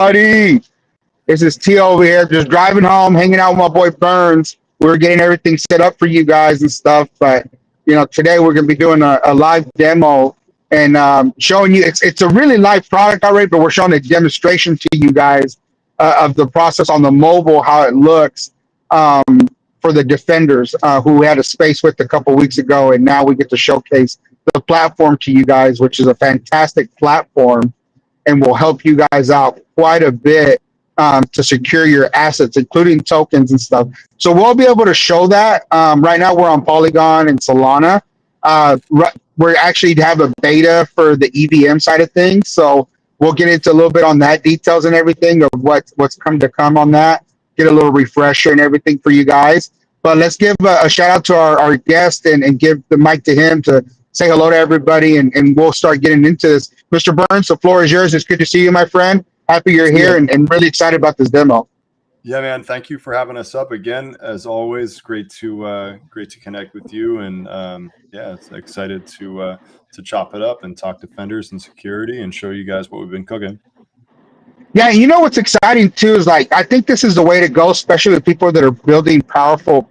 everybody. This is T over here, just driving home, hanging out with my boy Burns. We're getting everything set up for you guys and stuff. But today we're gonna be doing a live demo and showing you. It's a really live product already, but we're showing a demonstration to you guys of the process on the mobile, how it looks um, for the defenders who we had a space with a couple weeks ago, and now we get to showcase the platform to you guys, which is a fantastic platform and will help you guys out quite a bit to secure your assets, including tokens and stuff. So we'll be able to show that. Right now, we're on Polygon and Solana. We're actually have a beta for the EVM side of things. So we'll get into a little bit on that details and everything of what's come on that. Get a little refresher and everything for you guys. But let's give a shout out to our guest and give the mic to him to say hello to everybody, and we'll start getting into this. Mr. Burns, the floor is yours. It's good to see you, my friend. Happy you're here and really excited about this demo. Yeah, man. Thank you for having us up again. As always, great to connect with you, and yeah, it's excited to chop it up and talk defenders and security and show you guys what we've been cooking. Yeah, you know what's exciting too is I think this is the way to go, especially with people that are building powerful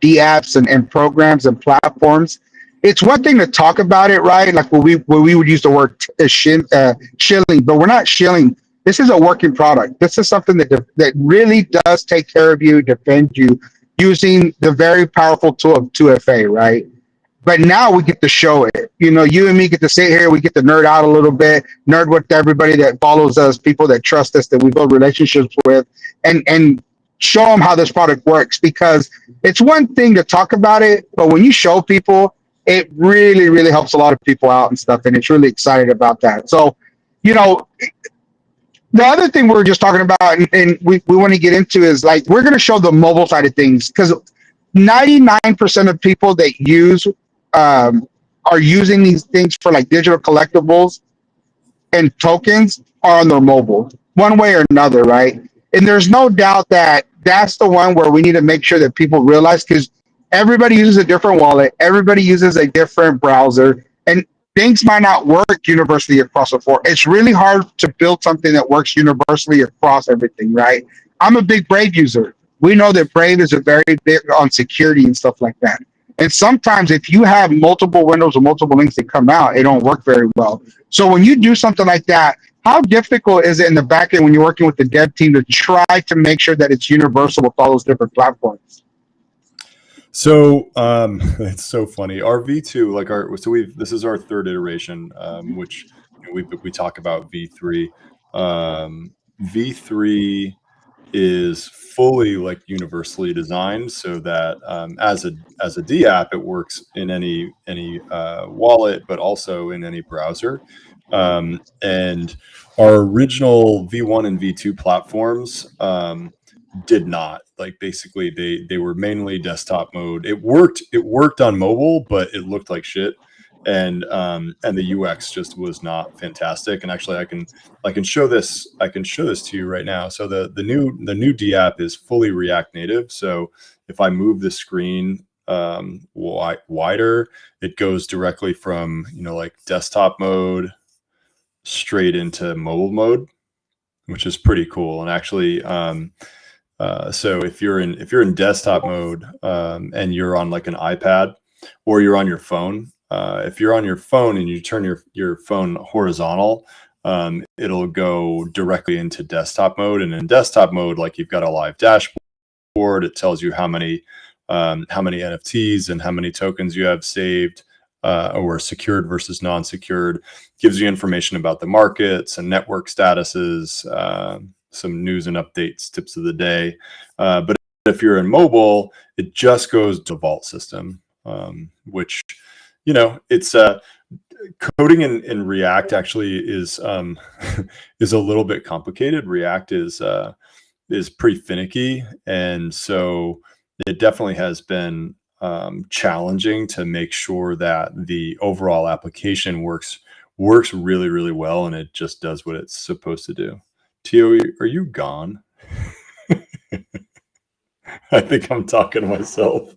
D-apps and programs and platforms. It's one thing to talk about it, right? Like when we would use the word shilling, but we're not shilling. This is a working product. This is something that really does take care of you, defend you, using the very powerful tool of 2FA, right? But now we get to show it. You and me get to sit here. We get to nerd out a little bit, nerd with everybody that follows us, people that trust us, that we build relationships with, and show them how this product works. Because it's one thing to talk about it, but when you show people, it really, really helps a lot of people out and stuff. And it's really excited about that. So, the other thing we were just talking about and we want to get into is we're going to show the mobile side of things, because 99% of people that use are using these things for digital collectibles and tokens are on their mobile one way or another, right? And there's no doubt that that's the one where we need to make sure that people realize, because everybody uses a different wallet, everybody uses a different browser, and things might not work universally across the board. It's really hard to build something that works universally across everything, right? I'm a big Brave user. We know that Brave is a very big on security and stuff like that. And sometimes if you have multiple windows or multiple links that come out, it don't work very well. So when you do something like that, how difficult is it in the back end when you're working with the dev team to try to make sure that it's universal with all those different platforms? So it's so funny. Our V2, this is our third iteration, which we talk about V3. V3 is fully universally designed so that as a D app, it works in any wallet, but also in any browser. And our original V1 and V2 platforms did not. Basically they were mainly desktop mode. It worked on mobile, but it looked like shit. And the UX just was not fantastic. And actually I can show this to you right now. So the new D app is fully React Native. So if I move the screen wider, it goes directly from desktop mode straight into mobile mode, which is pretty cool. And actually so if you're in desktop mode and you're on an iPad or you're on your phone, if you're on your phone and you turn your phone horizontal, it'll go directly into desktop mode. And in desktop mode, you've got a live dashboard. It tells you how many NFTs and how many tokens you have saved or secured versus non-secured. Gives you information about the markets and network statuses, some news and updates, tips of the day. But if you're in mobile, it just goes to the vault system, which, it's coding in React actually is is a little bit complicated. React is pretty finicky, and so it definitely has been challenging to make sure that the overall application works really, really well, and it just does what it's supposed to do. Tio, are you gone? I think I'm talking to myself.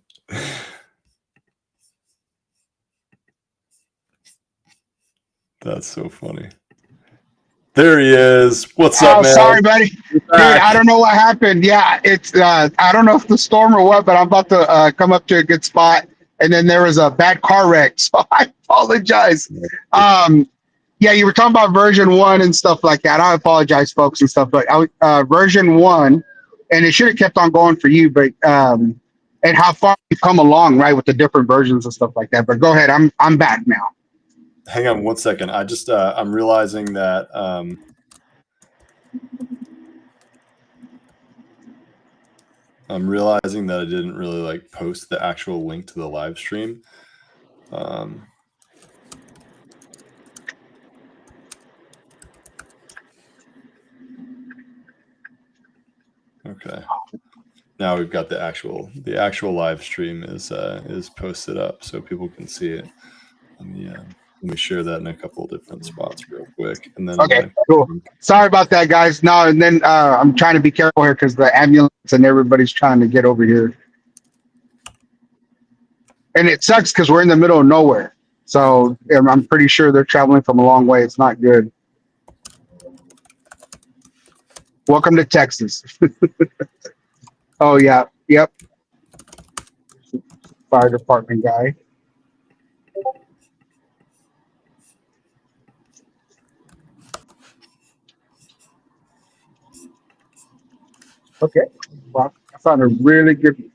That's so funny. There he is. What's up, Oh, man? sorry, buddy. Dude, I don't know what happened. Yeah, it's I don't know if the storm or what, but I'm about to come up to a good spot, and then there was a bad car wreck, so I apologize. Yeah, you were talking about version 1 and stuff like that. I apologize, folks, and stuff, but version 1, and it should have kept on going for you, but and how far you've come along, right, with the different versions and stuff like that. But go ahead, I'm back now. Hang on one second. I just I'm realizing that I didn't really like post the actual link to the live stream. Okay. Now we've got the actual live stream is posted up so people can see it. Let me share that in a couple of different spots real quick, and then Okay, cool. Sorry about that, guys. No, and then I'm trying to be careful here because the ambulance and everybody's trying to get over here. And it sucks because we're in the middle of nowhere. So I'm pretty sure they're traveling from a long way. It's not good. Welcome to Texas. Oh, yeah. Yep. Fire department guy. Okay. Well, I found a really good.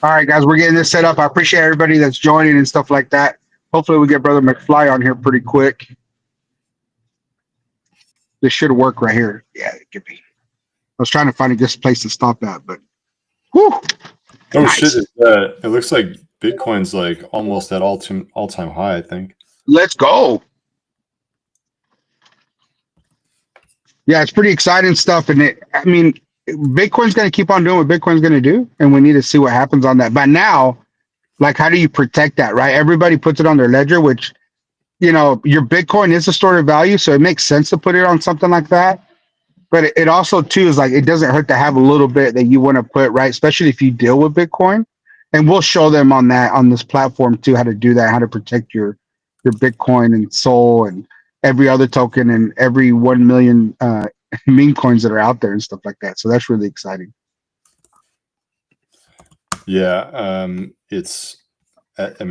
All right, guys, we're getting this set up. I appreciate everybody that's joining and stuff like that. Hopefully we get Brother McFly on here pretty quick. This should work right here. Yeah, it could be. I was trying to find a good place to stop at, but whew, oh nice. Shit! It looks like Bitcoin's like almost at all-time high, I think. Let's go. Yeah, it's pretty exciting stuff, and I mean, Bitcoin's going to keep on doing what Bitcoin's going to do, and we need to see what happens on that. But now, like, how do you protect that, right? Everybody puts it on their ledger, which, you know, your Bitcoin is a store of value, so it makes sense to put it on something like that. But it also too is like it doesn't hurt to have a little bit that you want to put, right, especially if you deal with Bitcoin. And we'll show them on this platform too how to do that, how to protect your Bitcoin and Sol and every other token and every 1 million meme coins that are out there and stuff like that. So that's really exciting. Yeah, I mean,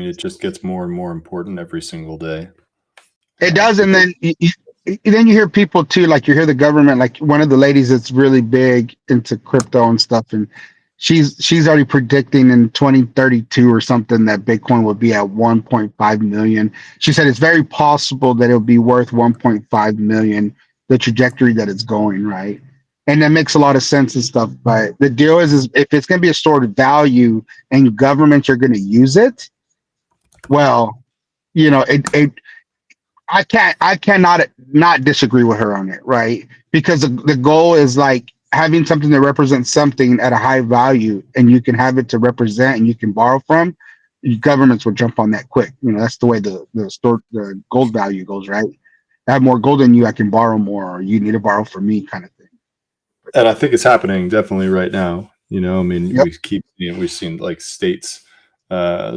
it just gets more and more important every single day. It does, and then you hear people too, like you hear the government, like one of the ladies that's really big into crypto and stuff, and she's already predicting in 2032 or something that Bitcoin will be at 1.5 million. She said it's very possible that it'll be worth 1.5 million, the trajectory that it's going, right? And that makes a lot of sense and stuff. But the deal is if it's going to be a stored value and governments are going to use it, well, you know, I cannot not disagree with her on it, right? Because the goal is like having something that represents something at a high value, and you can have it to represent, and you can borrow from. Governments will jump on that quick. You know, that's the way the gold value goes, right? I have more gold than you, I can borrow more, or you need to borrow from me, kind of thing. And I think it's happening definitely right now. You know, I mean, Yep. we've seen like states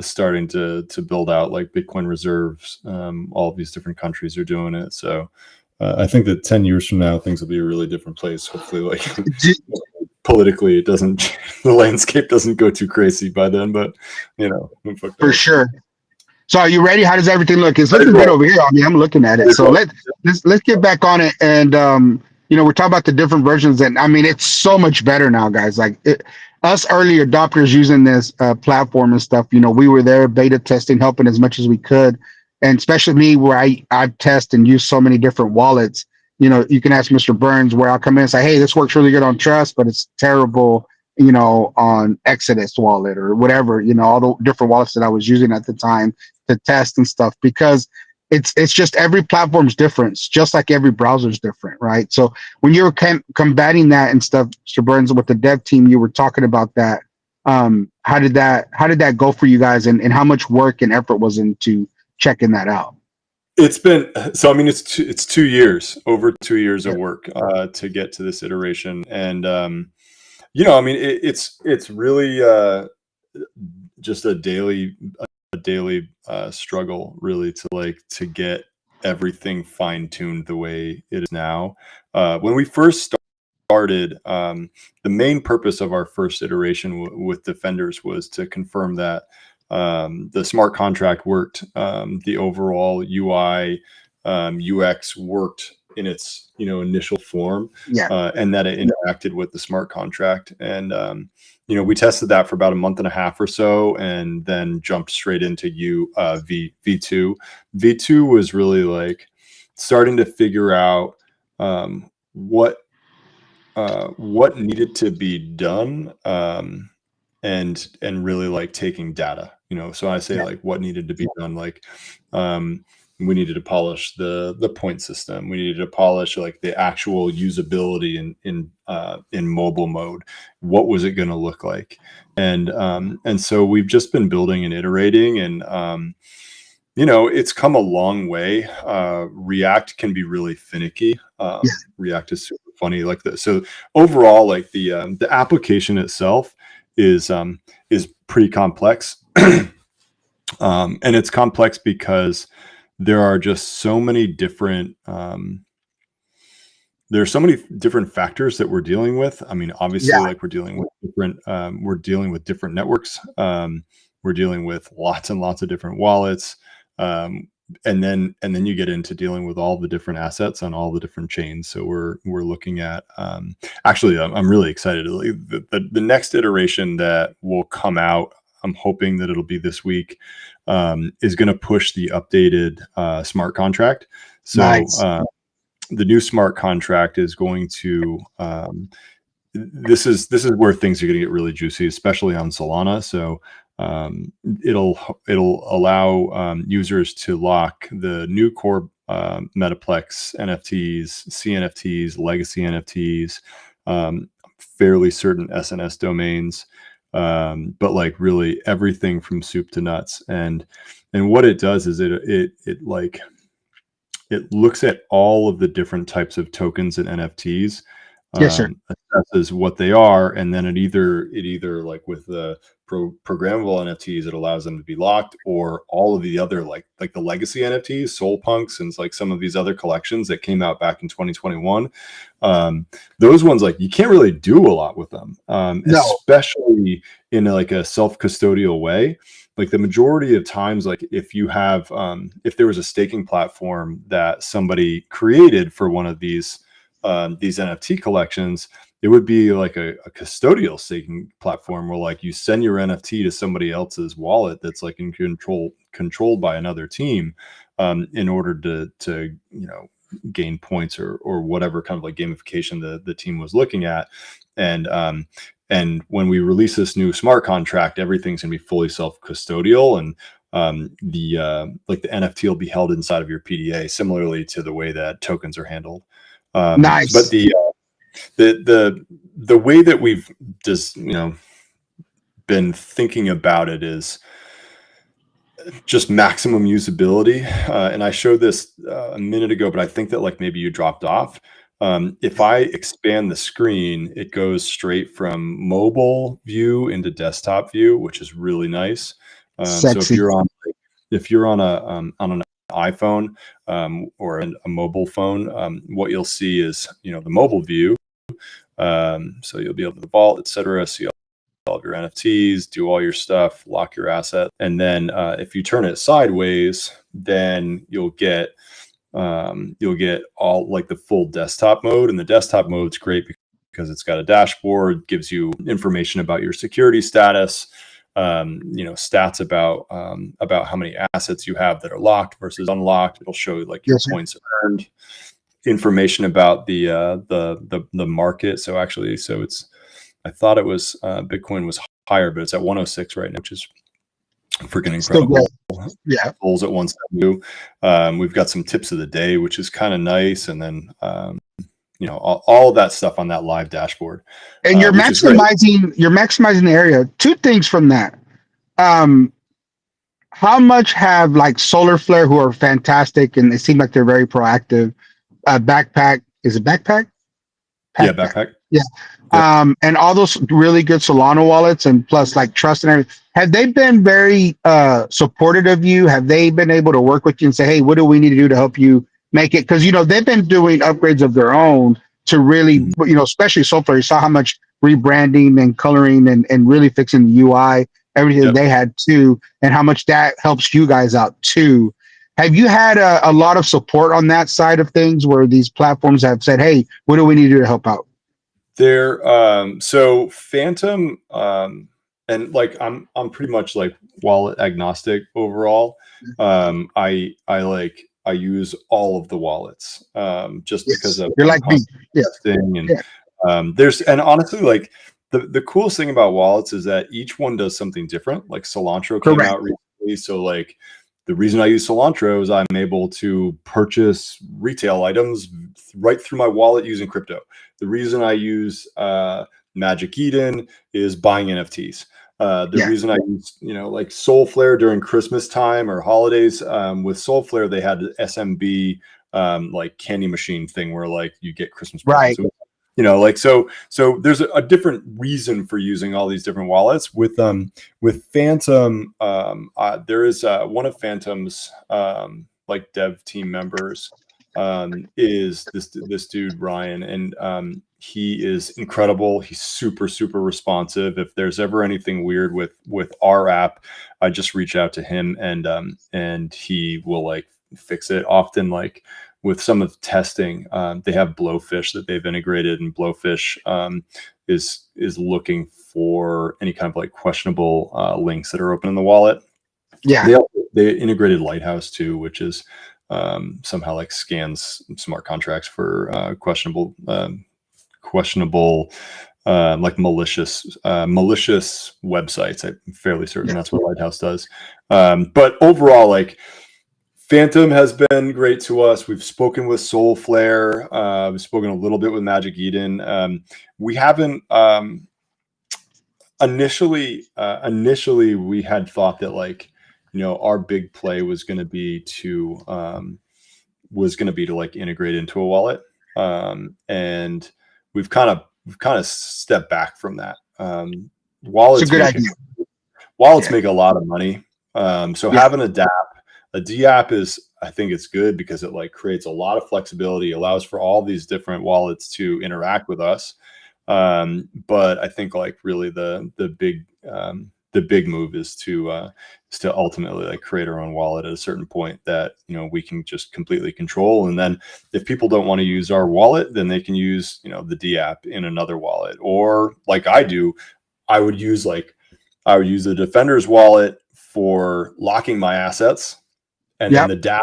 starting to build out like Bitcoin reserves. All of these different countries are doing it. So I think that 10 years from now, things will be a really different place. Hopefully, like politically, it doesn't, the landscape doesn't go too crazy by then, but you know, for sure. So are you ready? How does everything look? It's looking good over here. I mean, I'm looking at it. So let's get back on it. And you know, we're talking about the different versions, and I mean, it's so much better now, guys. Like us early adopters using this platform and stuff, you know, we were there beta testing, helping as much as we could. And especially me, where I've tested and used so many different wallets. You know, you can ask Mr. Burns where I'll come in and say, hey, this works really good on Trust, but it's terrible, you know, on Exodus wallet or whatever, you know, all the different wallets that I was using at the time to test and stuff, because it's just every platform's different, just like every browser's different, right? So when you were combating that and stuff, Mr. Burns, with the dev team, you were talking about that. How did that go for you guys, and how much work and effort was into checking that out? It's been, so I mean, it's 2 years, over 2 years of work to get to this iteration, and I mean, it's really just a daily struggle, really, to get everything fine tuned the way it is now. When we first started, the main purpose of our first iteration with Defenders was to confirm that the smart contract worked, the overall UI, UX worked in its initial form, Yeah. and that it interacted with the smart contract. And we tested that for about a month and a half or so, and then jumped straight into V2. V2 was really like starting to figure out what needed to be done, and really like taking data. So I say Yeah. like what needed to be done, like we needed to polish the point system. We needed to polish like the actual usability in mobile mode. What was it going to look like? And so we've just been building and iterating, and it's come a long way. React can be really finicky. Yeah. React is super funny like that. So overall, like the application itself is pretty complex. And it's complex because there are just so many different there's so many different factors that we're dealing with. I mean, obviously, Yeah. like we're dealing with different networks. We're dealing with lots and lots of different wallets. And then you get into dealing with all the different assets on all the different chains. So we're looking at actually, I'm really excited. The next iteration that will come out, I'm hoping that it'll be this week, is going to push the updated smart contract. So Nice. the new smart contract is going to this is where things are going to get really juicy, especially on Solana. So it'll allow users to lock the new core Metaplex NFTs, CNFTs, legacy NFTs, fairly certain SNS domains, but like really everything from soup to nuts. And what it does is it looks at all of the different types of tokens and NFTs, Yes, sir. assesses what they are, and then it either like with the programmable NFTs, it allows them to be locked, or all of the other like the legacy NFTs, Soul Punks, and like some of these other collections that came out back in 2021. Those ones, like you can't really do a lot with them, No. especially in like a self-custodial way. Like the majority of times, like if you have if there was a staking platform that somebody created for one of these NFT collections, it would be like a custodial staking platform where like you send your NFT to somebody else's wallet that's like controlled by another team, in order to gain points or whatever kind of like gamification the team was looking at. And when we release this new smart contract, everything's gonna be fully self-custodial, and the NFT will be held inside of your PDA, similarly to the way that tokens are handled. Nice. But the way that we've just been thinking about it is just maximum usability. And I showed this a minute ago, but I think that like maybe you dropped off. If I expand the screen, it goes straight from mobile view into desktop view, which is really nice. So if Sexy. you're on an iPhone, or a mobile phone, what you'll see is the mobile view. So you'll be able to vault, etc. See all of your NFTs, do all your stuff, lock your asset, and then if you turn it sideways, then you'll get all like the full desktop mode. And the desktop mode's great because it's got a dashboard, gives you information about your security status, stats about how many assets you have that are locked versus unlocked. It'll show you like your points earned, information about the market. So it's, I thought it was Bitcoin was higher, but it's at 106 right now, which is freaking incredible. Yeah. Bulls at 172. We've got some tips of the day, which is kind of nice, and then all of that stuff on that live dashboard. And you're maximizing the area. Two things from that. How much have like Solar Flare, who are fantastic and they seem like they're very proactive, Backpack, is it Backpack? Yeah, Backpack. Yeah. Yep. And all those really good Solana wallets and plus like trust and everything, have they been very supportive of you? Have they been able to work with you and say, hey, what do we need to do to help you make it? Because, they've been doing upgrades of their own to really, Mhm. especially so far, you saw how much rebranding and coloring and really fixing the UI, everything Yep. they had too, and how much that helps you guys out too. Have you had a lot of support on that side of things where these platforms have said, hey, what do we need to do to help out? There, so Phantom, and like I'm pretty much like wallet agnostic overall. I use all of the wallets, just because Yes, of you're I'm like me. constantly Yeah, testing and yeah, and honestly, like the coolest thing about wallets is that each one does something different. Like Cilantro came correct. out recently, so like the reason I use Cilantro is I'm able to purchase retail items right through my wallet using crypto. The reason I use Magic Eden is buying NFTs. The Yeah, reason I use, like Soulflare during Christmas time or holidays, with Soulflare, they had the SMB like candy machine thing where like you get Christmas presents. right. Like so there's a different reason for using all these different wallets with Phantom. There is one of Phantom's like dev team members is this dude Ryan, and he is incredible. He's super responsive. If there's ever anything weird with our app, I just reach out to him, and he will like fix it. Often, like with some of the testing, they have Blowfish that they've integrated, and Blowfish is looking for any kind of like questionable links that are open in the wallet. Yeah, They integrated Lighthouse too, which is somehow like scans smart contracts for questionable like malicious websites. I'm fairly certain yeah. that's what Lighthouse does. But overall, like Phantom has been great to us. We've spoken with Soulflare. We've spoken a little bit with Magic Eden. We haven't initially we had thought that like our big play was going to be to like integrate into a wallet, and we've kind of stepped back from that. It's a Wallets good make idea. wallets Yeah, make a lot of money, so yeah. having a D app is, I think it's good because it like creates a lot of flexibility, allows for all these different wallets to interact with us. But I think like really the big move is to ultimately like create our own wallet at a certain point that we can just completely control. And then if people don't want to use our wallet, then they can use the D app in another wallet, or like I do, I would use the Defender's wallet for locking my assets, and then Yep. the DApp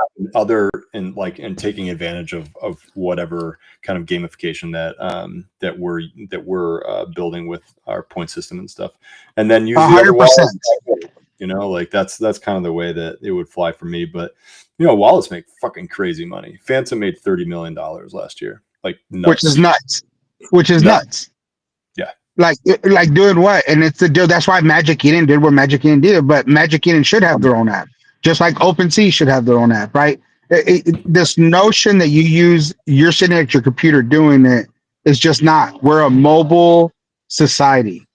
and taking advantage of whatever kind of gamification that we're building with our point system and stuff, and then use the other wallets. 100%. Like that's kind of the way that it would fly for me. But wallets make fucking crazy money. Phantom made $30 million last year, like Which is nuts. nuts. Which is Nuts. nuts. Yeah. Like doing what? And it's the deal. That's why Magic Eden did what Magic Eden did. But Magic Eden should have their own app, just like OpenSea should have their own app, right? This notion that you're sitting at your computer doing it is just not. We're a mobile society.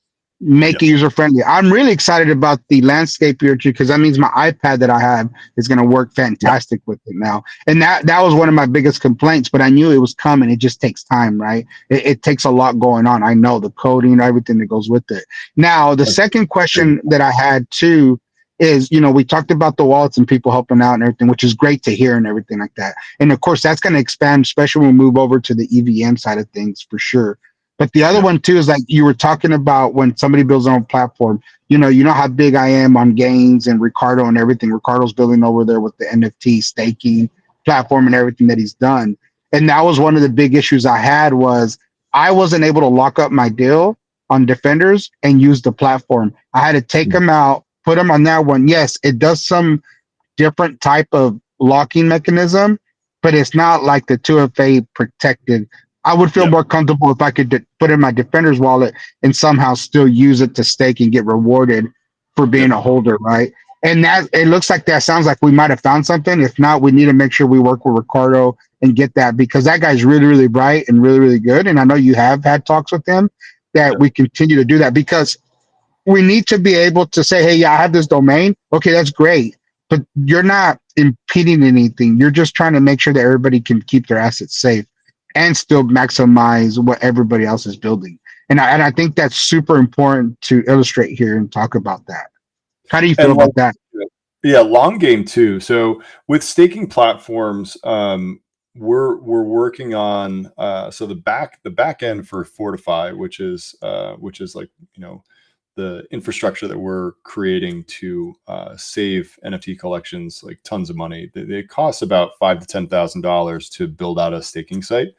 Make Yep. it user friendly. I'm really excited about the landscape here too, because that means my iPad that I have is going to work Yep. fantastic with it now. And that was one of my biggest complaints, but I knew it was coming. It just takes time, right? It takes a lot going on. I know the coding, everything that goes with it. Now, the second question that I had too is, we talked about the wallets and people helping out and everything, which is great to hear and everything like that. And of course, that's going to expand, especially when we move over to the EVM side of things for sure. But the other Yep. one too is like you were talking about when somebody builds their own platform. You know how big I am on gains and Ricardo and everything. Ricardo's building over there with the NFT staking platform and everything that he's done. And that was one of the big issues I had was I wasn't able to lock up my deal on Defenders and use the platform. I had to take them out, put them on that one. Yes, it does some different type of locking mechanism, but it's not like the 2FA protected. I would feel Yep. more comfortable if I could put in my Defender's wallet and somehow still use it to stake and get rewarded for being Yep. a holder, right? And that it looks like that sounds like we might have found something. If not, we need to make sure we work with Ricardo and get that, because that guy's really, really bright and really, really good. And I know you have had talks with him, that we continue to do that, because we need to be able to say, hey, yeah, I have this domain. Okay, that's great. But you're not impeding anything. You're just trying to make sure that everybody can keep their assets safe and still maximize what everybody else is building. And I think that's super important to illustrate here and talk about that. How do you feel And like, about that? yeah, long game too. So with staking platforms, we're working on so the back end for Fortify, which is like, you know, the infrastructure that we're creating to save NFT collections like tons of money. They cost about $5,000 to $10,000 to build out a staking site,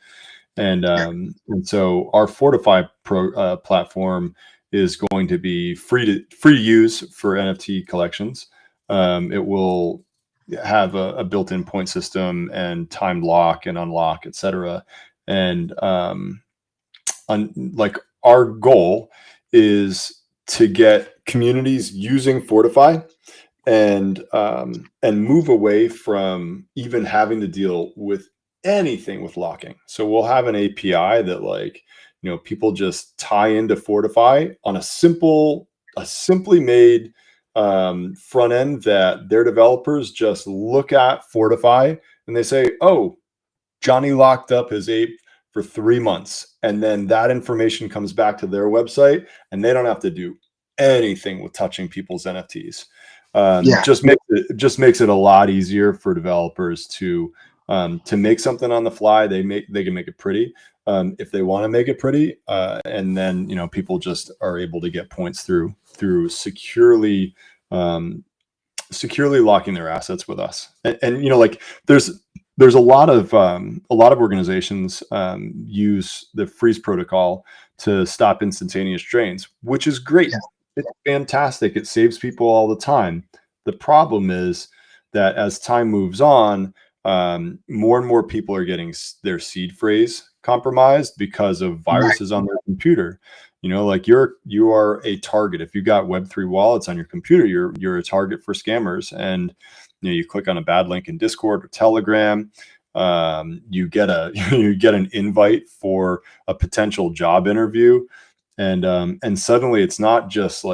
and so our Fortify platform is going to be free to use for NFT collections. It will have a built-in point system and timed lock and unlock, etc. And like our goal is to get communities using Fortify and move away from even having to deal with anything with locking. So we'll have an API that, like, you know, people just tie into Fortify on a simply made front end that their developers just look at Fortify and they say, oh, Johnny locked up his ape for 3 months, and then that information comes back to their website, and they don't have to do anything with touching people's NFTs. Yeah. Just makes it a lot easier for developers to make something on the fly. They can make it pretty if they want to make it pretty, and then, you know, people just are able to get points through securely locking their assets with us. And you know, like there's a lot of organizations use the freeze protocol to stop instantaneous drains, which is great. Yeah. It's fantastic. It saves people all the time. The problem is that as time moves on, more and more people are getting their seed phrase compromised because of viruses on their computer. You know, like you are a target. If you got Web3 wallets on your computer, you're a target for scammers. And you know, you click on a bad link in Discord or Telegram, you get an invite for a potential job interview, and suddenly it's not just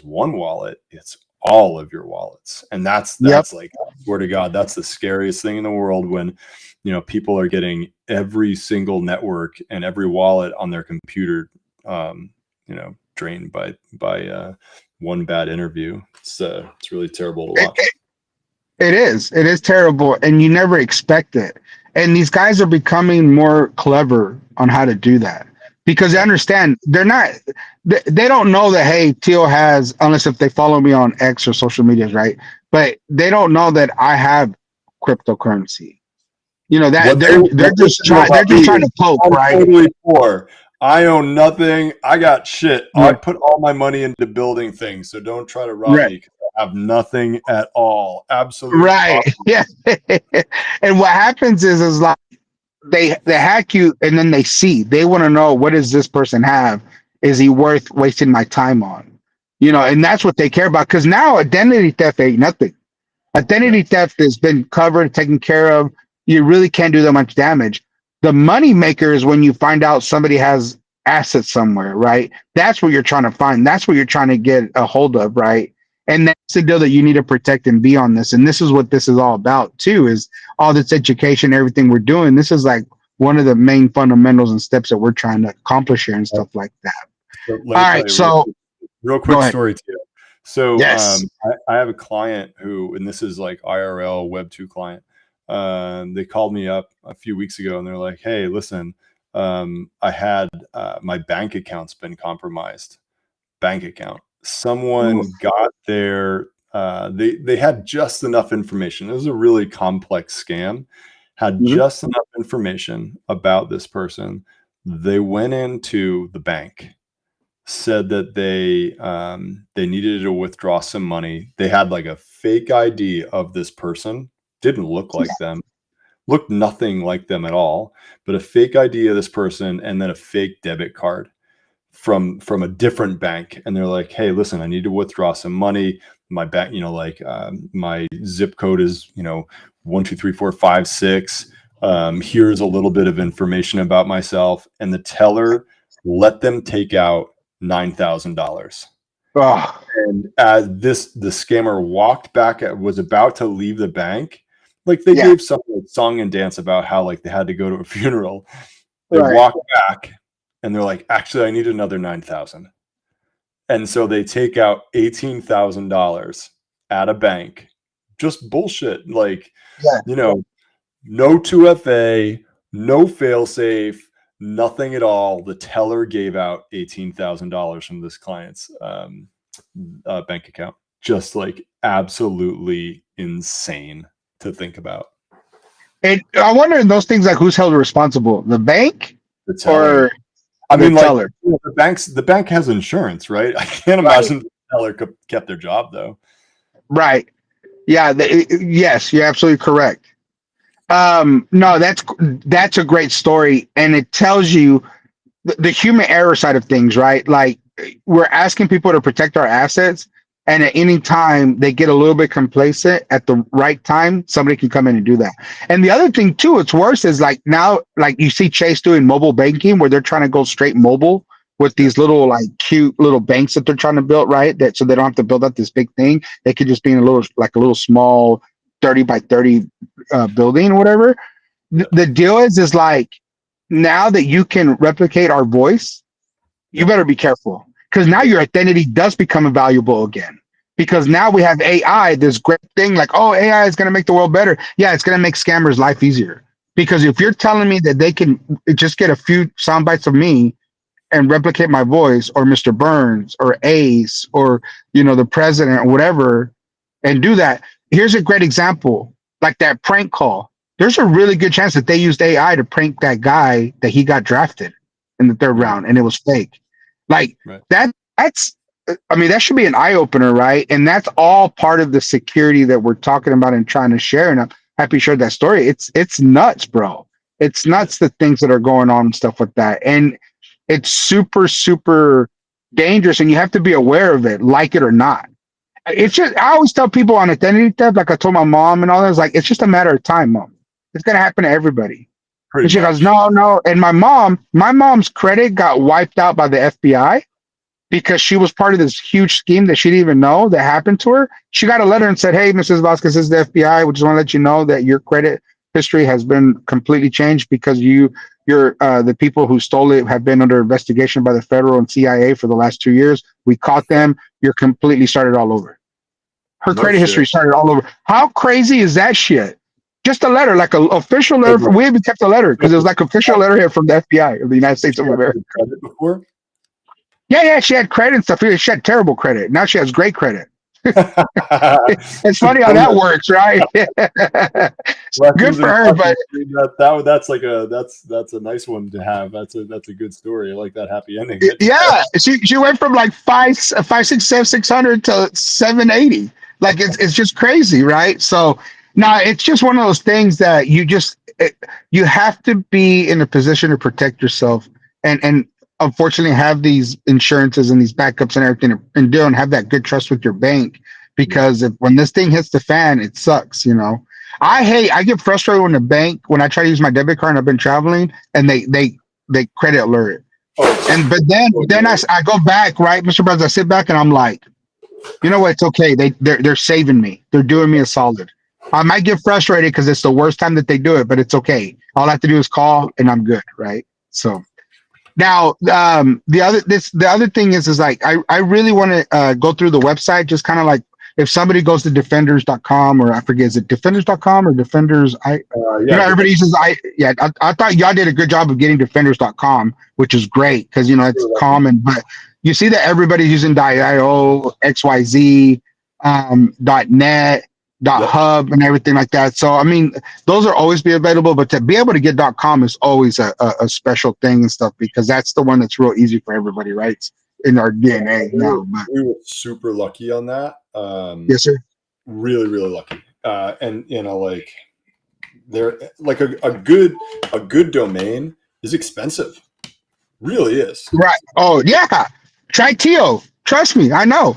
one wallet, it's all of your wallets. And that's like, I swear to God, that's the scariest thing in the world, when, you know, people are getting every single network and every wallet on their computer you know, drained by one bad interview. It's really terrible to watch. It is terrible, and you never expect it. And these guys are becoming more clever on how to do that, because they understand they don't know that, hey, Teal has, unless if they follow me on X or social medias, right? But they don't know that I have cryptocurrency. You know, that they're just trying to poke, I'm right? totally poor. I own nothing. I got shit. I put all my money into building things, so don't try to rob me, because I have nothing at all. Absolutely. Right. Yeah. And what happens is like they hack you, and then they want to know, what does this person have? Is he worth wasting my time on? You know, and that's what they care about, because now identity theft ain't nothing. Identity theft has been covered, taken care of. You really can't do that much damage. The money maker is when you find out somebody has assets somewhere, right? That's what you're trying to find. That's what you're trying to get a hold of, right? And that's the deal that you need to protect and be on this. And this is what this is all about too, is all this education, everything we're doing. This is like one of the main fundamentals and steps that we're trying to accomplish here and stuff like that. So all right. So real quick story too. So yes. I have a client who, and this is like IRL Web2 client. They called me up a few weeks ago and they're like, hey, listen, I had my bank account's been compromised. Bank account. Someone got their they had just enough information. It was a really complex scam. Had just enough information about this person. They went into the bank, said that they needed to withdraw some money. They had like a fake ID of this person. Didn't look like them. Looked nothing like them at all, but a fake ID of this person, and then a fake debit card from a different bank. And they're like, hey, listen, I need to withdraw some money. My bank, you know, like my zip code is, you know, 12345 6. Here's a little bit of information about myself. And the teller let them take out $9,000. Oh, And as the scammer walked back, was about to leave the bank, like they yeah, gave some like, song and dance about how like they had to go to a funeral. They right. walk back and they're like, actually, I need another 9,000. And so they take out $18,000 at a bank. Just bullshit. Like, Yeah. you know, no 2FA, no failsafe, nothing at all. The teller gave out $18,000 from this client's bank account. Just like absolutely insane to think about. And I wonder in those things like who's held responsible, the bank The teller. or I the mean, like teller? the bank has insurance, right? I can't Right. imagine the teller kept their job though. Right. Yeah. Yes, you're absolutely correct. No, that's a great story, and it tells you the human error side of things, right? Like we're asking people to protect our assets, and at any time they get a little bit complacent at the right time, somebody can come in and do that. And the other thing too, it's worse is like now, like you see Chase doing mobile banking where they're trying to go straight mobile with these little like cute little banks that they're trying to build, right? That so they don't have to build up this big thing. They could just be in a little small 30 by 30 building or whatever. The deal is like now that you can replicate our voice, you better be careful because now your identity does become valuable again. Because now we have AI, this great thing like, oh, AI is going to make the world better. Yeah, it's going to make scammers' life easier. Because if you're telling me that they can just get a few sound bites of me and replicate my voice, or Mr. Burns, or Ace, or the president, or whatever, and do that. Here's a great example, like that prank call. There's a really good chance that they used AI to prank that guy that he got drafted in the third round, and it was fake. Like Right. that's I mean, that should be an eye opener, right? And that's all part of the security that we're talking about and trying to share. And I'm happy you shared that story. It's nuts, bro. It's nuts the things that are going on and stuff like that. And it's super, super dangerous, and you have to be aware of it, like it or not. It's just I always tell people on identity theft, like I told my mom and all that, like it's just a matter of time, mom. It's gonna happen to everybody. Pretty And she much. goes, no, no. And my mom's credit got wiped out by the FBI because she was part of this huge scheme that she didn't even know that happened to her. She got a letter and said, hey, Mrs. Vasquez, this is the FBI. We just want to let you know that your credit history has been completely changed because the people who stole it have been under investigation by the federal and CIA for the last 2 years. We caught them. You're completely started all over. Her No credit shit. history started all over. How crazy is that shit? Just a letter, like an official letter. We even kept a letter because it was like official letter here from the FBI of the United States of America. Credit before? Yeah, she had credit and stuff. She had terrible credit. Now she has great credit. It's funny how that works, right? Good for her, but that's like that's a nice one to have. That's a good story. I like that happy ending. yeah, she went from like 600 to 780. Like it's just crazy, right? So now it's just one of those things that you have to be in a position to protect yourself and unfortunately have these insurances and these backups and everything and don't have that good trust with your bank because when this thing hits the fan, it sucks, I get frustrated when I try to use my debit card and I've been traveling and they credit alert. But then I go back, right, Mr. Brothers, I sit back and I'm like, you know what, it's okay. They're saving me. They're doing me a solid. I might get frustrated because it's the worst time that they do it, but it's okay. All I have to do is call and I'm good, right? So now, the other thing is like I really want to go through the website, just kind of like if somebody goes to defenders.com, or I forget, is it defenders.com or defenders? Everybody uses I thought y'all did a good job of getting defenders.com, which is great because it's common, but you see that everybody's using .io, XYZ, .net, .hub, and everything like that. So I mean, those are always be available, but to be able to get .com is always a special thing and stuff because that's the one that's real easy for everybody, right? It's in our DNA now. But we were super lucky on that. Yes, sir. Really, really lucky. And like they're like a good domain is expensive. Really is. Right. Oh yeah. Try Tio. Trust me, I know.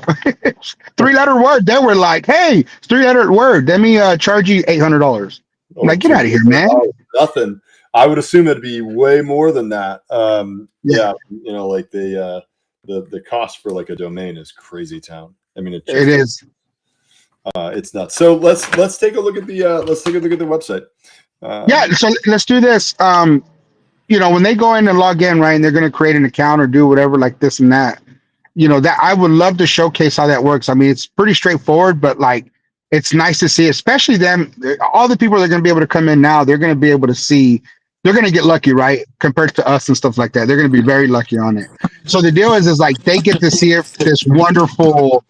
3-letter word. They were like, "Hey, it's 3-letter word. Let me charge you $800." Like, get out of here, man. nothing. I would assume it'd be way more than that. Yeah, you know, like the cost for like a domain is crazy town. I mean, it is. It's nuts. So let's take a look at the website. Yeah, so let's do this. You know, when they go in and log in, right, and they're going to create an account or do whatever like this and that, you know, that I would love to showcase how that works. I mean, it's pretty straightforward, but like it's nice to see, especially them, all the people that are going to be able to come in now, they're going to be able to see, they're going to get lucky, right? Compared to us and stuff like that. They're going to be very lucky on it. So the deal is like they get to see this wonderful,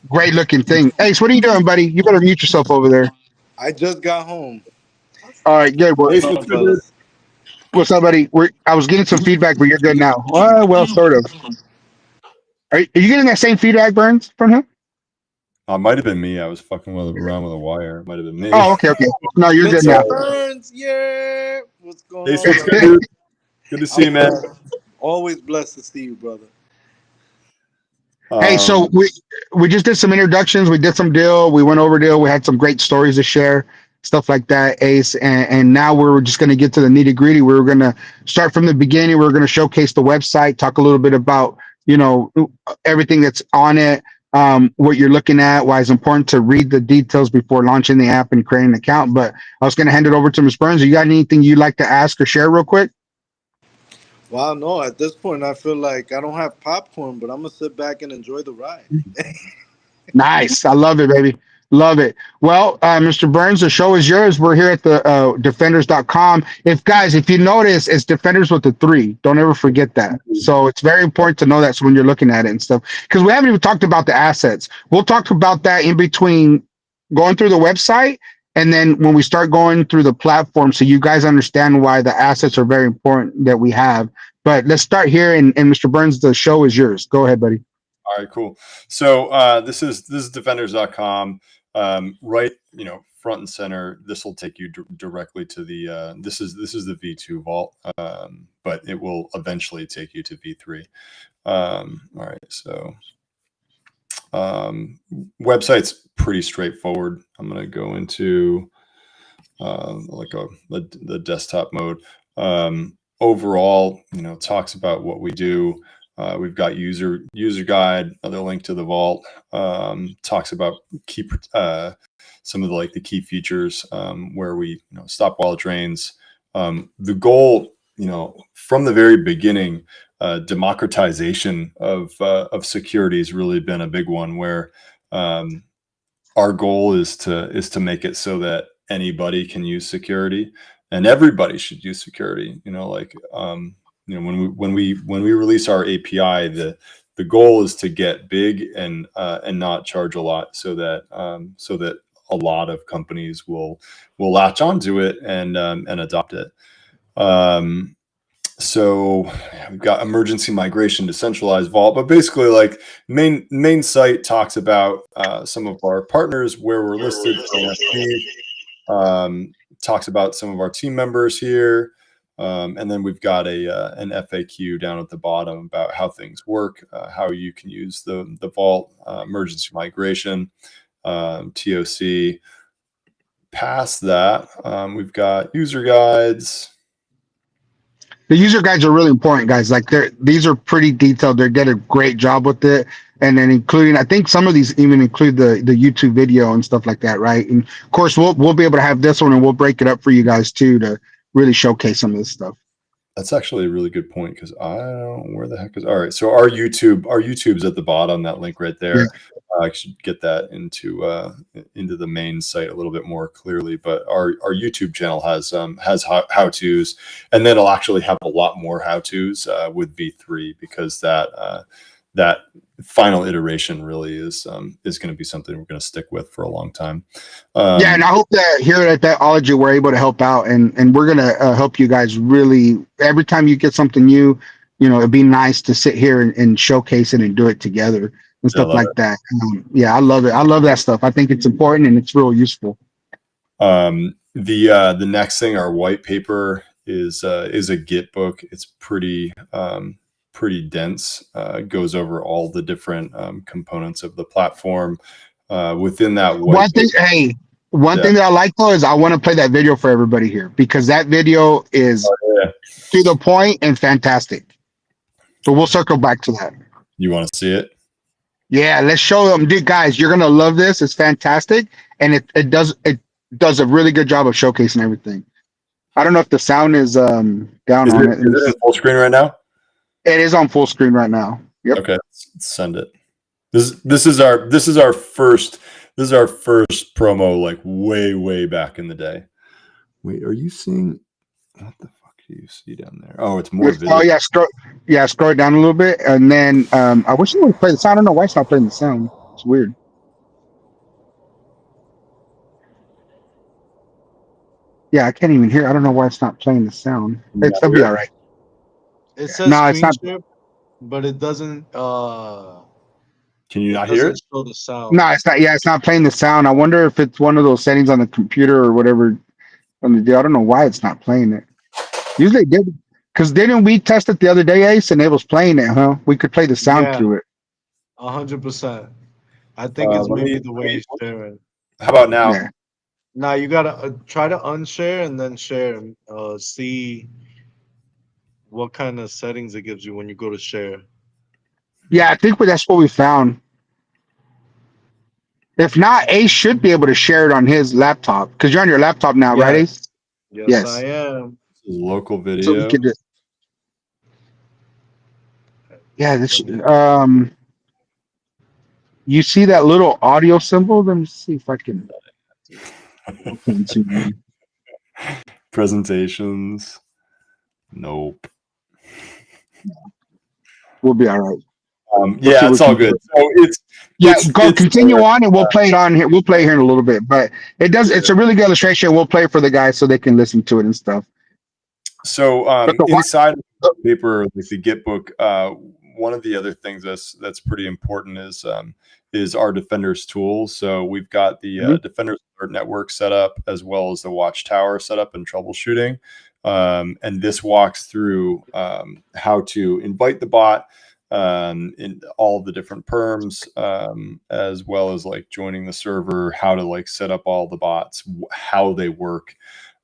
great looking thing. Ace, what are you doing, buddy? You better mute yourself over there. I just got home. All right, good. Ace, what's good, dude? What's up, buddy? I was getting some feedback, but you're good now. Well, sort of. Are you getting that same feedback, Burns, from him? It might have been me. I was fucking around with a wire. It might have been me. Oh, okay. No, you're good now. Burns, yeah. What's going Ace, on? what's good, dude? Good to see you, man. Always blessed to see you, brother. Hey, so we just did some introductions. We did some deal. We went over deal. We had some great stories to share, stuff like that, Ace. And now we're just going to get to the nitty gritty. We're going to start from the beginning. We're going to showcase the website, talk a little bit about, you know, everything that's on it, what you're looking at, why it's important to read the details before launching the app and creating an account. But I was going to hand it over to Ms. Burns. You got anything you'd like to ask or share real quick? Wow, no, at this point, I feel like I don't have popcorn, but I'm going to sit back and enjoy the ride. Nice. I love it, baby. Love it. Well, Mr. Burns, the show is yours. We're here at the defenders.com. If you notice, it's defenders with the 3. Don't ever forget that. So it's very important to know that, so when you're looking at it and stuff, because we haven't even talked about the assets. We'll talk about that in between going through the website and then when we start going through the platform, so you guys understand why the assets are very important that we have. But let's start here, and Mr. Burns, the show is yours. Go ahead, buddy. All right, cool. So this is defenders.com. Right, you know, front and center. This will take you directly to the. This is the V2 vault, but it will eventually take you to V3. All right, so website's pretty straightforward. I'm going to go into the desktop mode. Overall, you know, talks about what we do. We've got user guide, another link to the vault. Talks about some of the key features where we stop wallet drains. The goal, from the very beginning, democratization of security has really been a big one. Where our goal is to make it so that anybody can use security, and everybody should use security. When we release our API, the goal is to get big and not charge a lot, so that a lot of companies will latch onto it and adopt it. So we've got emergency migration to centralized vault, but basically main site talks about some of our partners where we're listed. Talks about some of our team members here. And then we've got an FAQ down at the bottom about how things work, how you can use the vault, emergency migration, TOC. Past that, we've got user guides. The user guides are really important, guys. These are pretty detailed. They did a great job with it. And then including, I think some of these even include the YouTube video and stuff like that, right? And of course, we'll be able to have this one, and we'll break it up for you guys too, to really showcase some of this stuff. That's actually a really good point, because I don't know where the heck is. All right, so our YouTube's at the bottom, that link right there. Yeah. I should get that into the main site a little bit more clearly. But our YouTube channel has how-tos, and then it'll actually have a lot more how-tos with V3, because that final iteration really is going to be something we're going to stick with for a long time. Yeah, and I hope that here at Ape0logy we're able to help out, and we're going to help you guys really. Every time you get something new, it'd be nice to sit here and showcase it and do it together and stuff like that. Yeah, I love it. I love that stuff. I think it's important and it's real useful. The next thing, our white paper, is a Git book. It's pretty dense. It goes over all the different components of the platform. Within that hey, One thing that I like though is I want to play that video for everybody here because that video is Yeah. to the point and fantastic. But we'll circle back to that. You want to see it? Yeah, let's show them, dude, guys. You're gonna love this. It's fantastic, and it does a really good job of showcasing everything. I don't know if the sound is down Is on it, it. is it in full screen right now? It is on full screen right now. Yep. Okay, let's send it. This is our first promo, like way back in the day. Wait, are you seeing what the fuck do you see down there? Oh, it's more video. Oh yeah, scroll it down a little bit, and then I wish it would play the sound. I don't know why it's not playing the sound. It's weird. Yeah, I can't even hear. I don't know why it's not playing the sound. It'll be all right. It says No, it's screen not. share, but it doesn't. Can you It not hear doesn't it? show the sound. No, it's not. Yeah, it's not playing the sound. I wonder if it's one of those settings on the computer or whatever on the deal. I don't know why it's not playing it. Usually it did, because didn't we test it the other day, Ace, and it was playing it, huh? We could play the sound Yeah, through it. 100%. I think it's maybe the way he's sharing. How about now? Yeah. Now you gotta try to unshare and then share. See what kind of settings it gives you when you go to share. Yeah, I think that's what we found. If not, Ace should be able to share it on his laptop because you're on your laptop now, right, Ace? Yes, I am. This is local So we video. could just. Yeah, this. You see that little audio symbol? Let me see if I can. Presentations. Nope. We'll be all right. Yeah, it's all good. So Continue on, and we'll play it on here. We'll play it here in a little bit, but it does. It's a really good illustration. We'll play it for the guys so they can listen to it and stuff. So inside of the paper, like the Git book, one of the other things that's pretty important is our Defenders tools. So we've got the Defenders Alert Network set up as well as the Watchtower set up and troubleshooting. And this walks through how to invite the bot in all the different perms, as well as like joining the server, how to like set up all the bots, how they work,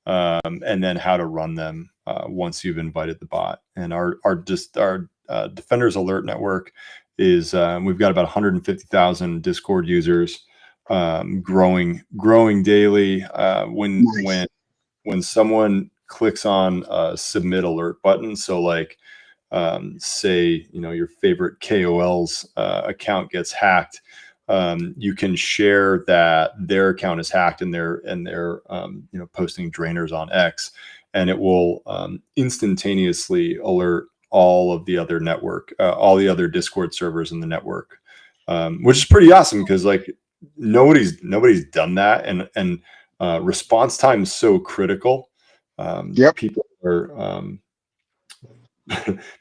and then how to run them once you've invited the bot. And our Defenders Alert Network is we've got about 150,000 Discord users, growing daily. When someone clicks on a submit alert button, so like say your favorite KOL's account gets hacked, you can share that their account is hacked and they're posting drainers on X, and it will instantaneously alert all of the other all the other Discord servers in the network, which is pretty awesome because like nobody's done that, and response time is so critical.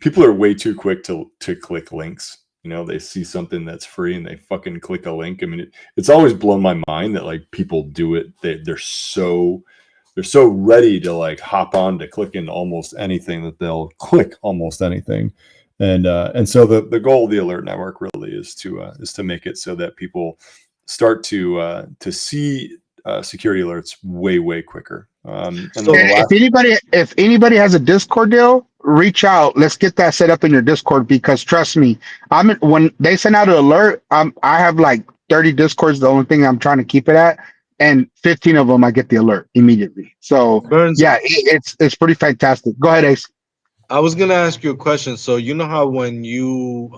People are way too quick to click links. They see something that's free and they fucking click a link. I mean, it's always blown my mind that like people do it. They're so ready to like hop on to click in almost anything that they'll click almost anything. And so the goal of the alert network really is to make it so that people start to see security alerts way quicker. If anybody has a Discord deal, reach out. Let's get that set up in your Discord because trust me, when they send out an alert, I have like 30 Discords. The only thing I'm trying to keep it at, and 15 of them I get the alert immediately. So Burns, yeah, it's pretty fantastic. Go ahead, Ace. I was gonna ask you a question. So you know how when you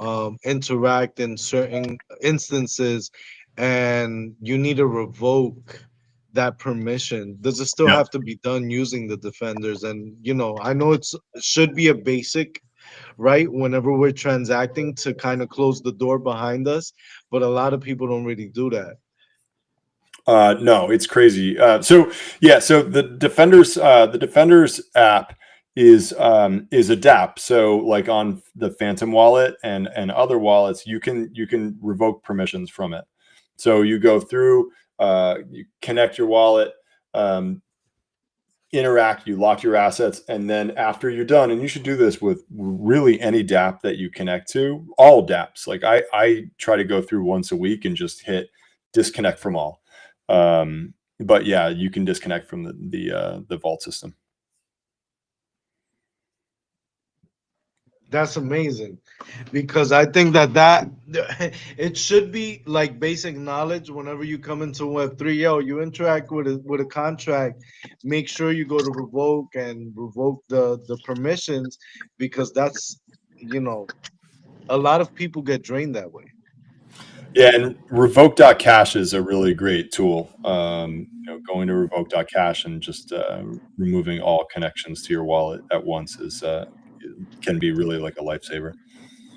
interact in certain instances and you need to revoke that permission, does it still have to be done using the Defenders? And I know it should be a basic, right, whenever we're transacting to kind of close the door behind us, but a lot of people don't really do that. No, it's crazy. So the Defenders app is a dApp. So like on the Phantom wallet and other wallets, you can revoke permissions from it. So you go through, you connect your wallet, interact, you lock your assets, and then after you're done, and you should do this with really any dApp that you connect to, all dApps. Like I try to go through once a week and just hit disconnect from all. but yeah, you can disconnect from the vault system. That's amazing, because I think that it should be like basic knowledge whenever you come into Web3. Yo, you interact with a contract, make sure you go to revoke and revoke the permissions, because that's, you know, a lot of people get drained that way. Yeah, and revoke.cache is a really great tool. Going to revoke.cache and just removing all connections to your wallet at once can be really like a lifesaver.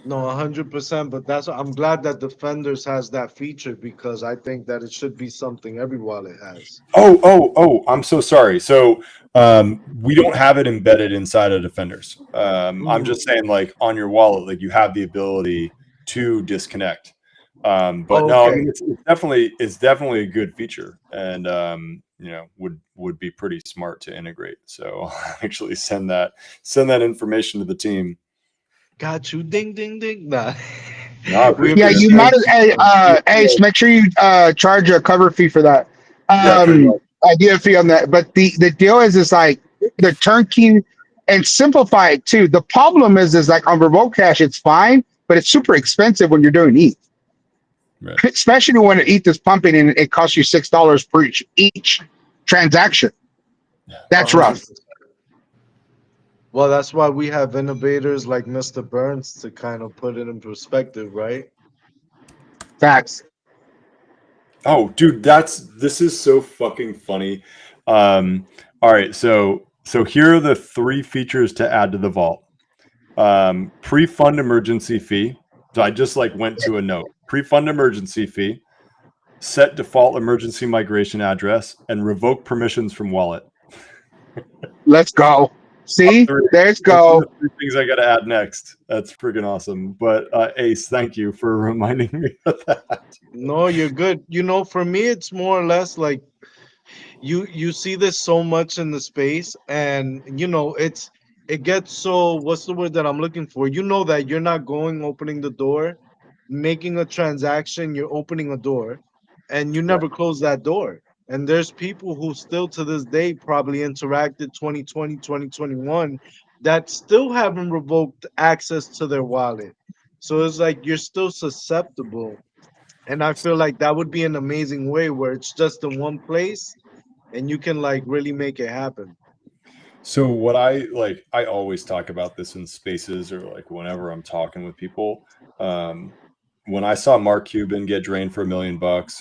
No, 100%. But I'm glad that Defenders has that feature, because I think that it should be something every wallet has. Oh! I'm so sorry. So we don't have it embedded inside of Defenders. I'm Mhm. just saying, like on your wallet, like you have the ability to disconnect. But no, I Okay. mean it's definitely a good feature, and would be pretty smart to integrate. So I'll actually send that information to the team. Got you. Ding, ding, ding. Nah. No, I We Yeah, appreciate you it. might appreciate you, as bro. Ace, make sure you charge a cover fee for that. Yeah, pretty much. Idea fee on that. But the deal is like the turnkey and simplify it too. The problem is like on remote cache, it's fine, but it's super expensive when you're doing ETH, Right. especially when ETH is pumping and it costs you $6 per each transaction. That's rough. 100%. Well, that's why we have innovators like Mr. Burns to kind of put it in perspective, right? Facts. Oh, dude, this is so fucking funny. All right, so here are the 3 features to add to the vault. Pre-fund emergency fee. So I just like went to a note. Pre-fund emergency fee, set default emergency migration address, and revoke permissions from wallet. Let's go. Top See, 3. there's Those are go. the 3 things I got to add next. That's freaking awesome. But Ace, thank you for reminding me of that. No, you're good. For me, it's more or less like you see this so much in the space, and it gets so, what's the word that I'm looking for? That you're not going, opening the door, making a transaction, you're opening a door, and you Right. never close that door. And there's people who still to this day probably interacted 2020, 2021, that still haven't revoked access to their wallet. So it's like you're still susceptible. And I feel like that would be an amazing way where it's just in one place and you can like really make it happen. So what I always talk about this in spaces or like whenever I'm talking with people. When I saw Mark Cuban get drained for $1 million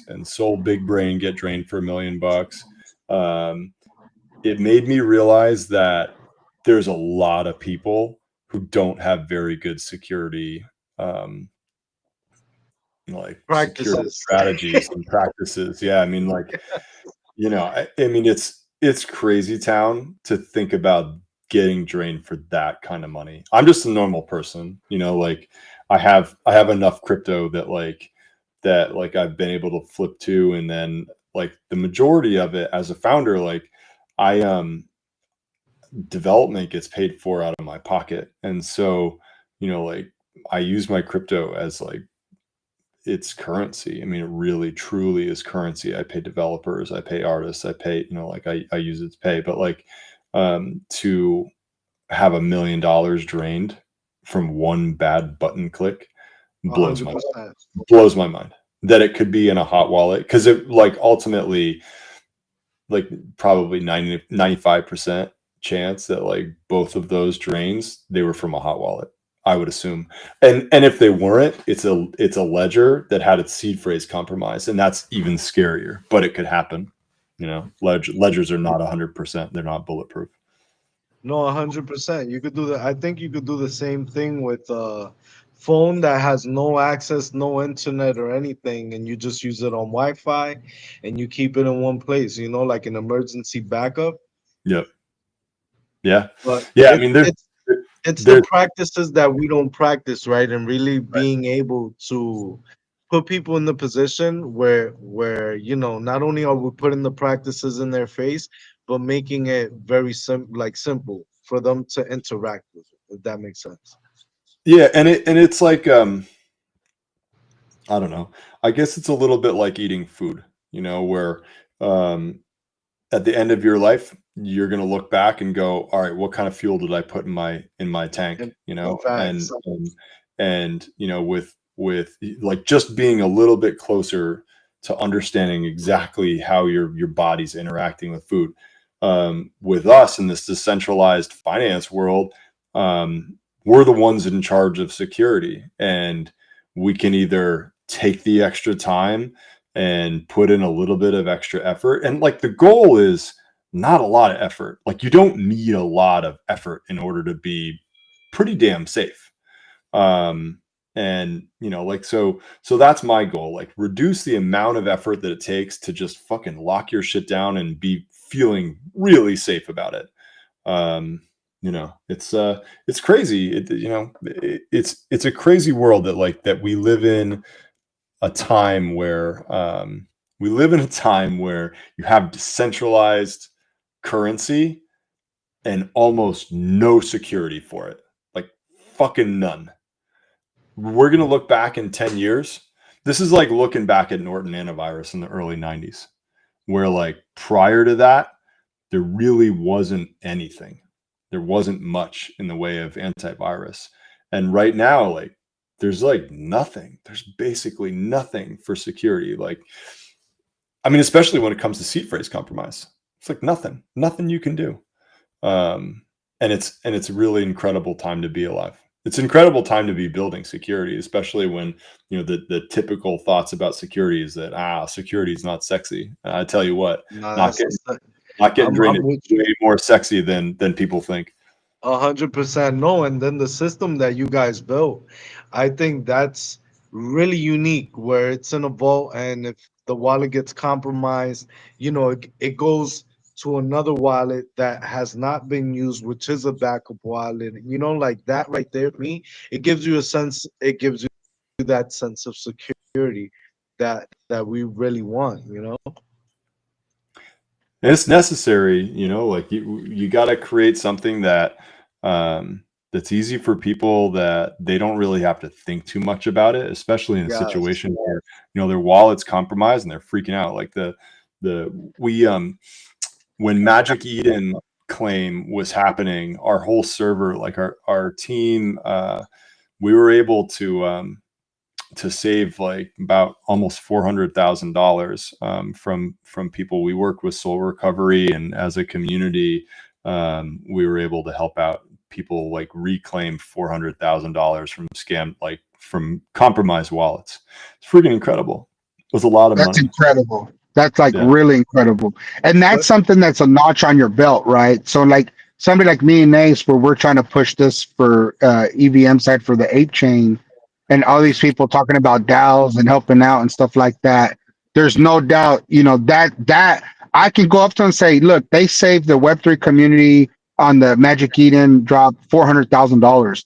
and Soul Big Brain get drained for $1 million, um, it made me realize that there's a lot of people who don't have very good security, um, like security Practices. strategies and practices. Yeah, I mean, like I mean, it's crazy town to think about getting drained for that kind of money. I'm just a normal person, like I have enough crypto that I've been able to flip to, and then like the majority of it as a founder, like I development gets paid for out of my pocket. And so, like I use my crypto as like it's currency. I mean, it really truly is currency. I pay developers, I pay artists, I pay, like I use it to pay. But like to have $1 million drained from one bad button click blows my 100%. blows my mind that it could be in a hot wallet, because it like ultimately like probably 95% chance that like both of those drains they were from a hot wallet, I would assume. And if they weren't, it's a ledger that had its seed phrase compromised, and that's even scarier, but it could happen. Ledgers are not 100%, they're not bulletproof. No, 100%. You could do that. I think you could do the same thing with a phone that has no access, no internet or anything, and you just use it on Wi-Fi and you keep it in one place, like an emergency backup. Yep. Yeah. But Yeah, I it's mean there's it's it's the there's practices that we don't practice, right? And really being able to put people in the position where not only are we putting the practices in their face, but making it very simple for them to interact with it, if that makes sense. yeah, and it's like I don't know. I guess it's a little bit like eating food, where at the end of your life, you're going to look back and go, all right, what kind of fuel did I put in my tank, you know? Facts. And you know, with like just being a little bit closer to understanding exactly how your body's interacting with food. With us in this decentralized finance world, we're the ones in charge of security, and we can either take the extra time and put in a little bit of extra effort. And like the goal is not a lot of effort. Like you don't need a lot of effort in order to be pretty damn safe. And you know, like, so that's my goal, like reduce the amount of effort that it takes to just fucking lock your shit down and be feeling really safe about it. You know, it's crazy. It's a crazy world that we live in a time where, you have decentralized currency and almost no security for it. Like fucking none. We're going to look back in 10 years. This is like looking back at Norton antivirus in the early 90s, where like prior to that, there really wasn't anything. There wasn't much in the way of antivirus. And right now, like there's like nothing. There's basically nothing for security. Like, I mean, especially when it comes to seed phrase compromise, it's like nothing you can do. And it's a really incredible time to be alive. It's an incredible time to be building security, especially when, you know, the typical thoughts about security is that, security is not sexy. And I tell you what, not getting drained is way more sexy than people think. 100% no. And then the system that you guys built, I think that's really unique, where it's in a vault, and if the wallet gets compromised, you know, it goes to another wallet that has not been used, which is a backup wallet. You know, like that right there, me, it gives you a sense, it gives you that sense of security that we really want, you know? And it's necessary, you know, like you got to create something that that's easy for people, that they don't really have to think too much about it, especially in a Yes. situation where, you know, their wallet's compromised and they're freaking out. Like when Magic Eden claim was happening, our whole server, like our team, we were able to save like about almost $400,000 from people. We work with Soul Recovery, and as a community, we were able to help out people like reclaim $400,000 from compromised wallets. It's freaking incredible. It was a lot of money. That's incredible. That's like really incredible. And that's something that's a notch on your belt, right? So like somebody like me and Ace, where we're trying to push this for EVM side for the Ape chain, and all these people talking about DAOs and helping out and stuff like that. There's no doubt, you know, that I can go up to and say, look, they saved the Web3 community on the Magic Eden drop $400,000.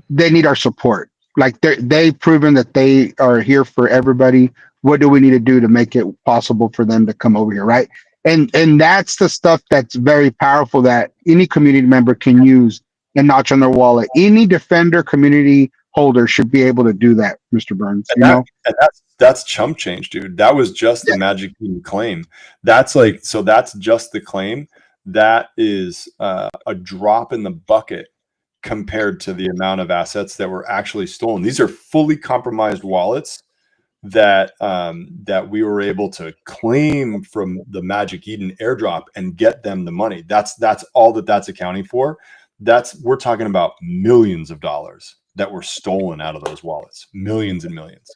They need our support. Like they've proven that they are here for everybody. What do we need to do to make it possible for them to come over here, right? And that's the stuff that's very powerful that any community member can use and notch on their wallet. Any Defender community holder should be able to do that, Mr. Burns. And that's chump change, dude. That was just the Magic Eden claim. That's just the claim. That is a drop in the bucket compared to the amount of assets that were actually stolen. These are fully compromised wallets that we were able to claim from the Magic Eden airdrop and get them the money. That's all that's accounting for. We're talking about millions of dollars that were stolen out of those wallets. Millions and millions.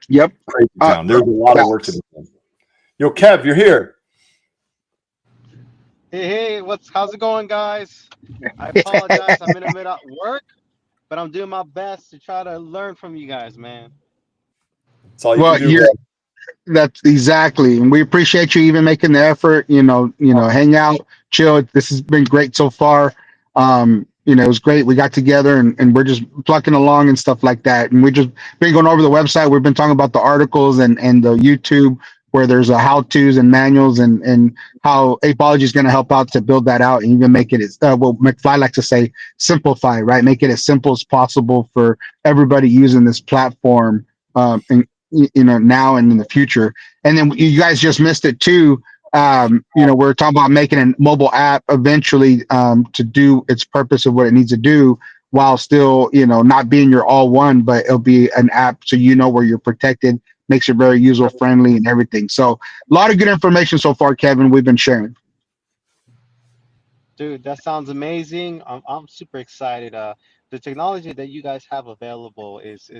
Yep. Crazy town. There's a lot of work to be done. Yo, Kev, you're here. Hey, how's it going, guys? I apologize. I'm in the middle of work, but I'm doing my best to try to learn from you guys, man. That's all you can do. That's exactly, and we appreciate you even making the effort. Hang out, chill. This has been great so far. It was great. We got together and we're just plucking along and stuff like that. And we just been going over the website. We've been talking about the articles and the YouTube, where there's a how-tos and manuals and how Ape0logy is going to help out to build that out and even make it what McFly likes to say, simplify, right? Make it as simple as possible for everybody using this platform, now and in the future. And then you guys just missed it too. We're talking about making a mobile app eventually to do its purpose of what it needs to do, while still, not being your all one, but it'll be an app so where you're protected, makes it very user friendly and everything. So a lot of good information so far, Kevin, we've been sharing. Dude, that sounds amazing. I'm super excited. The technology that you guys have available is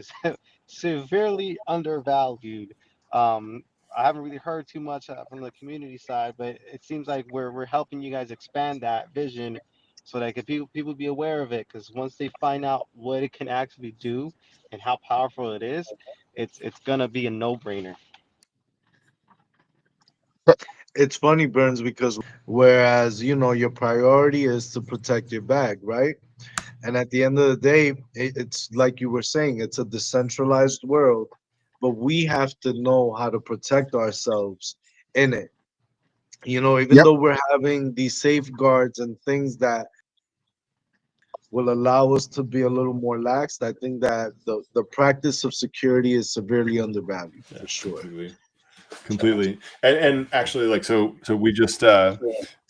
severely undervalued. Um, I haven't really heard too much from the community side, but it seems like we're helping you guys expand that vision so that people be aware of it. Because once they find out what it can actually do and how powerful it is, it's gonna be a no-brainer. It's funny, Burns, because whereas your priority is to protect your bag, right? And at the end of the day, it's like you were saying, it's a decentralized world, but we have to know how to protect ourselves in it. Even Yep. though we're having these safeguards and things that will allow us to be a little more lax, I think that the practice of security is severely undervalued for sure. Completely. And actually, like, so we just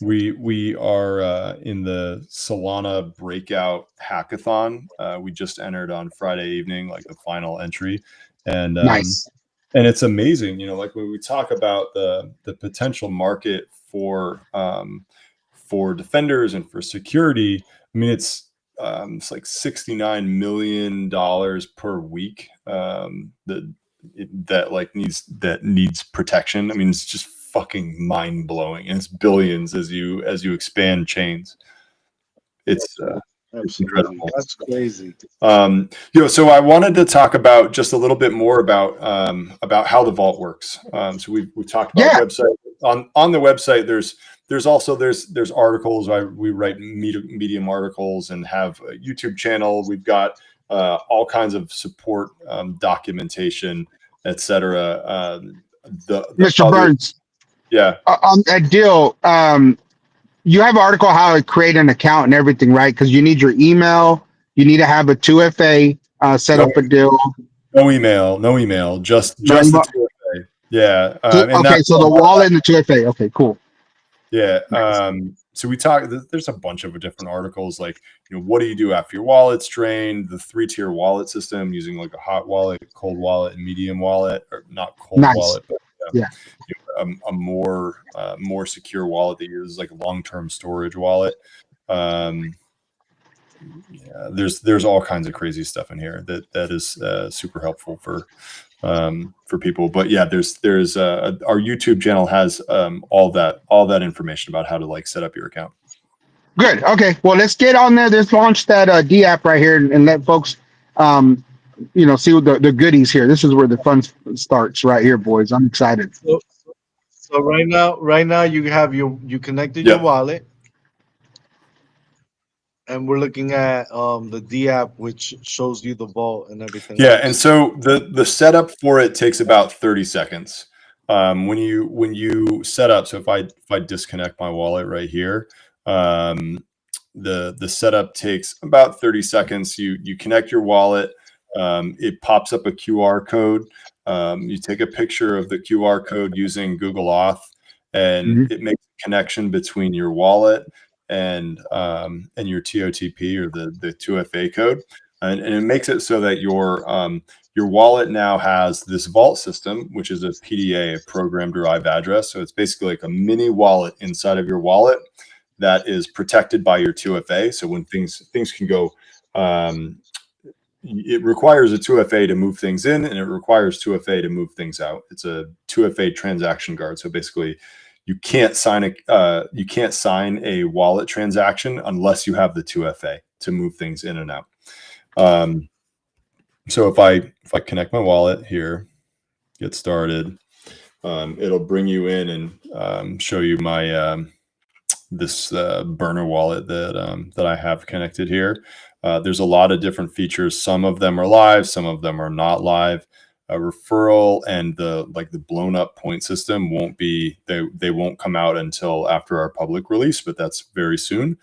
we are in the Solana breakout hackathon. We just entered on Friday evening, like the final entry, and Nice. and it's amazing, like when we talk about the potential market for defenders and for security. I mean, it's like $69 million per week that needs protection. I mean, it's just fucking mind blowing, and it's billions as you expand chains. It's Absolutely. incredible. That's crazy. So I wanted to talk about just a little bit more about how the vault works. So we talked about website. On the website, there's also articles. We write Medium articles and have a YouTube channel. We've got all kinds of support documentation, etc. Mr. Burns. Yeah. On that deal, you have an article how to create an account and everything, right? Because you need your email, you need to have a 2FA, set up a deal. No email, just No the email. 2FA. Yeah. Okay, so the wallet and the 2FA. Okay, cool. Yeah. Nice. So we talk. There's a bunch of different articles, like what do you do after your wallet's drained? The 3-tier wallet system using like a hot wallet, cold wallet, and medium wallet, or not cold wallet, but a more secure wallet that uses like a long-term storage wallet. There's all kinds of crazy stuff in here that is super helpful for people. But yeah, there's our YouTube channel has all that information about how to like set up your account. Good. Okay. Well, let's get on there. Let's launch that D app right here and let folks see what the goodies here. This is where the fun starts right here, boys. I'm excited. So right now you have you connected your wallet, and we're looking at the D app, which shows you the vault and everything. Yeah, and so the setup for it takes about 30 seconds. When you set up, so if I disconnect my wallet right here, the setup takes about 30 seconds. You connect your wallet, it pops up a QR code. You take a picture of the QR code using Google Auth, and it makes a connection between your wallet and your TOTP, or the 2FA code, and it makes it so that your wallet now has this vault system, which is a PDA, a program derived address. So it's basically like a mini wallet inside of your wallet that is protected by your 2FA. So when things can go, it requires a 2FA to move things in, and it requires 2FA to move things out. It's a 2FA transaction guard. So basically, you can't sign a wallet transaction unless you have the 2FA to move things in and out. So if I connect my wallet here, get started, it'll bring you in and show you my this burner wallet that I have connected here. There's a lot of different features. Some of them are live, some of them are not live. A referral and the blown up point system they won't come out until after our public release, but that's very soon.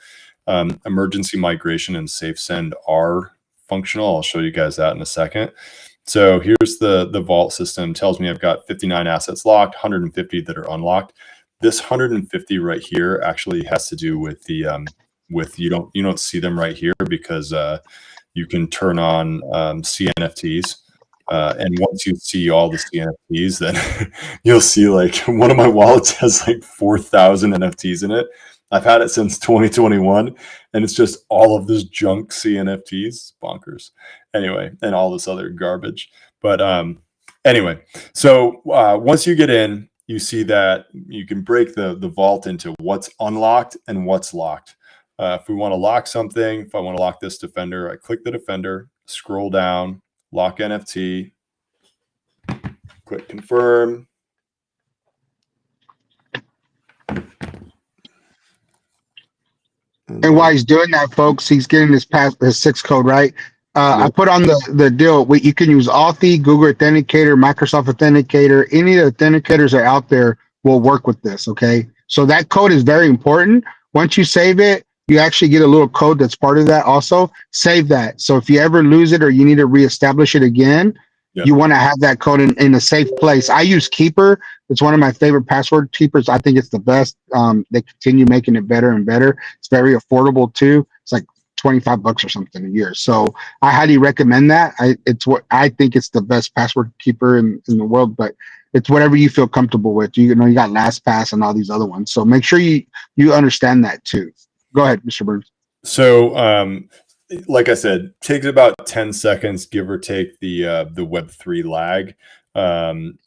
Emergency migration and safe send are functional. I'll show you guys that in a second. So here's the vault system. Tells me I've got 59 assets locked, 150 that are unlocked. This 150 right here actually has to do with the you don't see them right here because you can turn on CNFTs. And once you see all the CNFTs, then you'll see like one of my wallets has like 4,000 NFTs in it. I've had it since 2021, and it's just all of this junk CNFTs, bonkers. Anyway, and all this other garbage. But anyway, so once you get in, you see that you can break the vault into what's unlocked and what's locked. If we want to lock something, if I want to lock this defender, I click the defender, scroll down, lock NFT, click confirm. And while he's doing that, folks, he's getting his 6 code right. I put on the deal. You can use Authy, Google Authenticator, Microsoft Authenticator. Any of the authenticators that are out there will work with this. Okay, so that code is very important. Once you save it, you actually get a little code that's part of that. Also, save that. So if you ever lose it or you need to reestablish it again, you want to have that code in a safe place. I use Keeper. It's one of my favorite password keepers. I think it's the best. They continue making it better and better. It's very affordable too. It's like $25 or something a year. So I highly recommend that. It's what I think it's the best password keeper in the world, but it's whatever you feel comfortable with. You know, you got LastPass and all these other ones. So make sure you understand that too. Go ahead, Mr. Burns. So like I said, takes about 10 seconds, give or take the Web3 lag.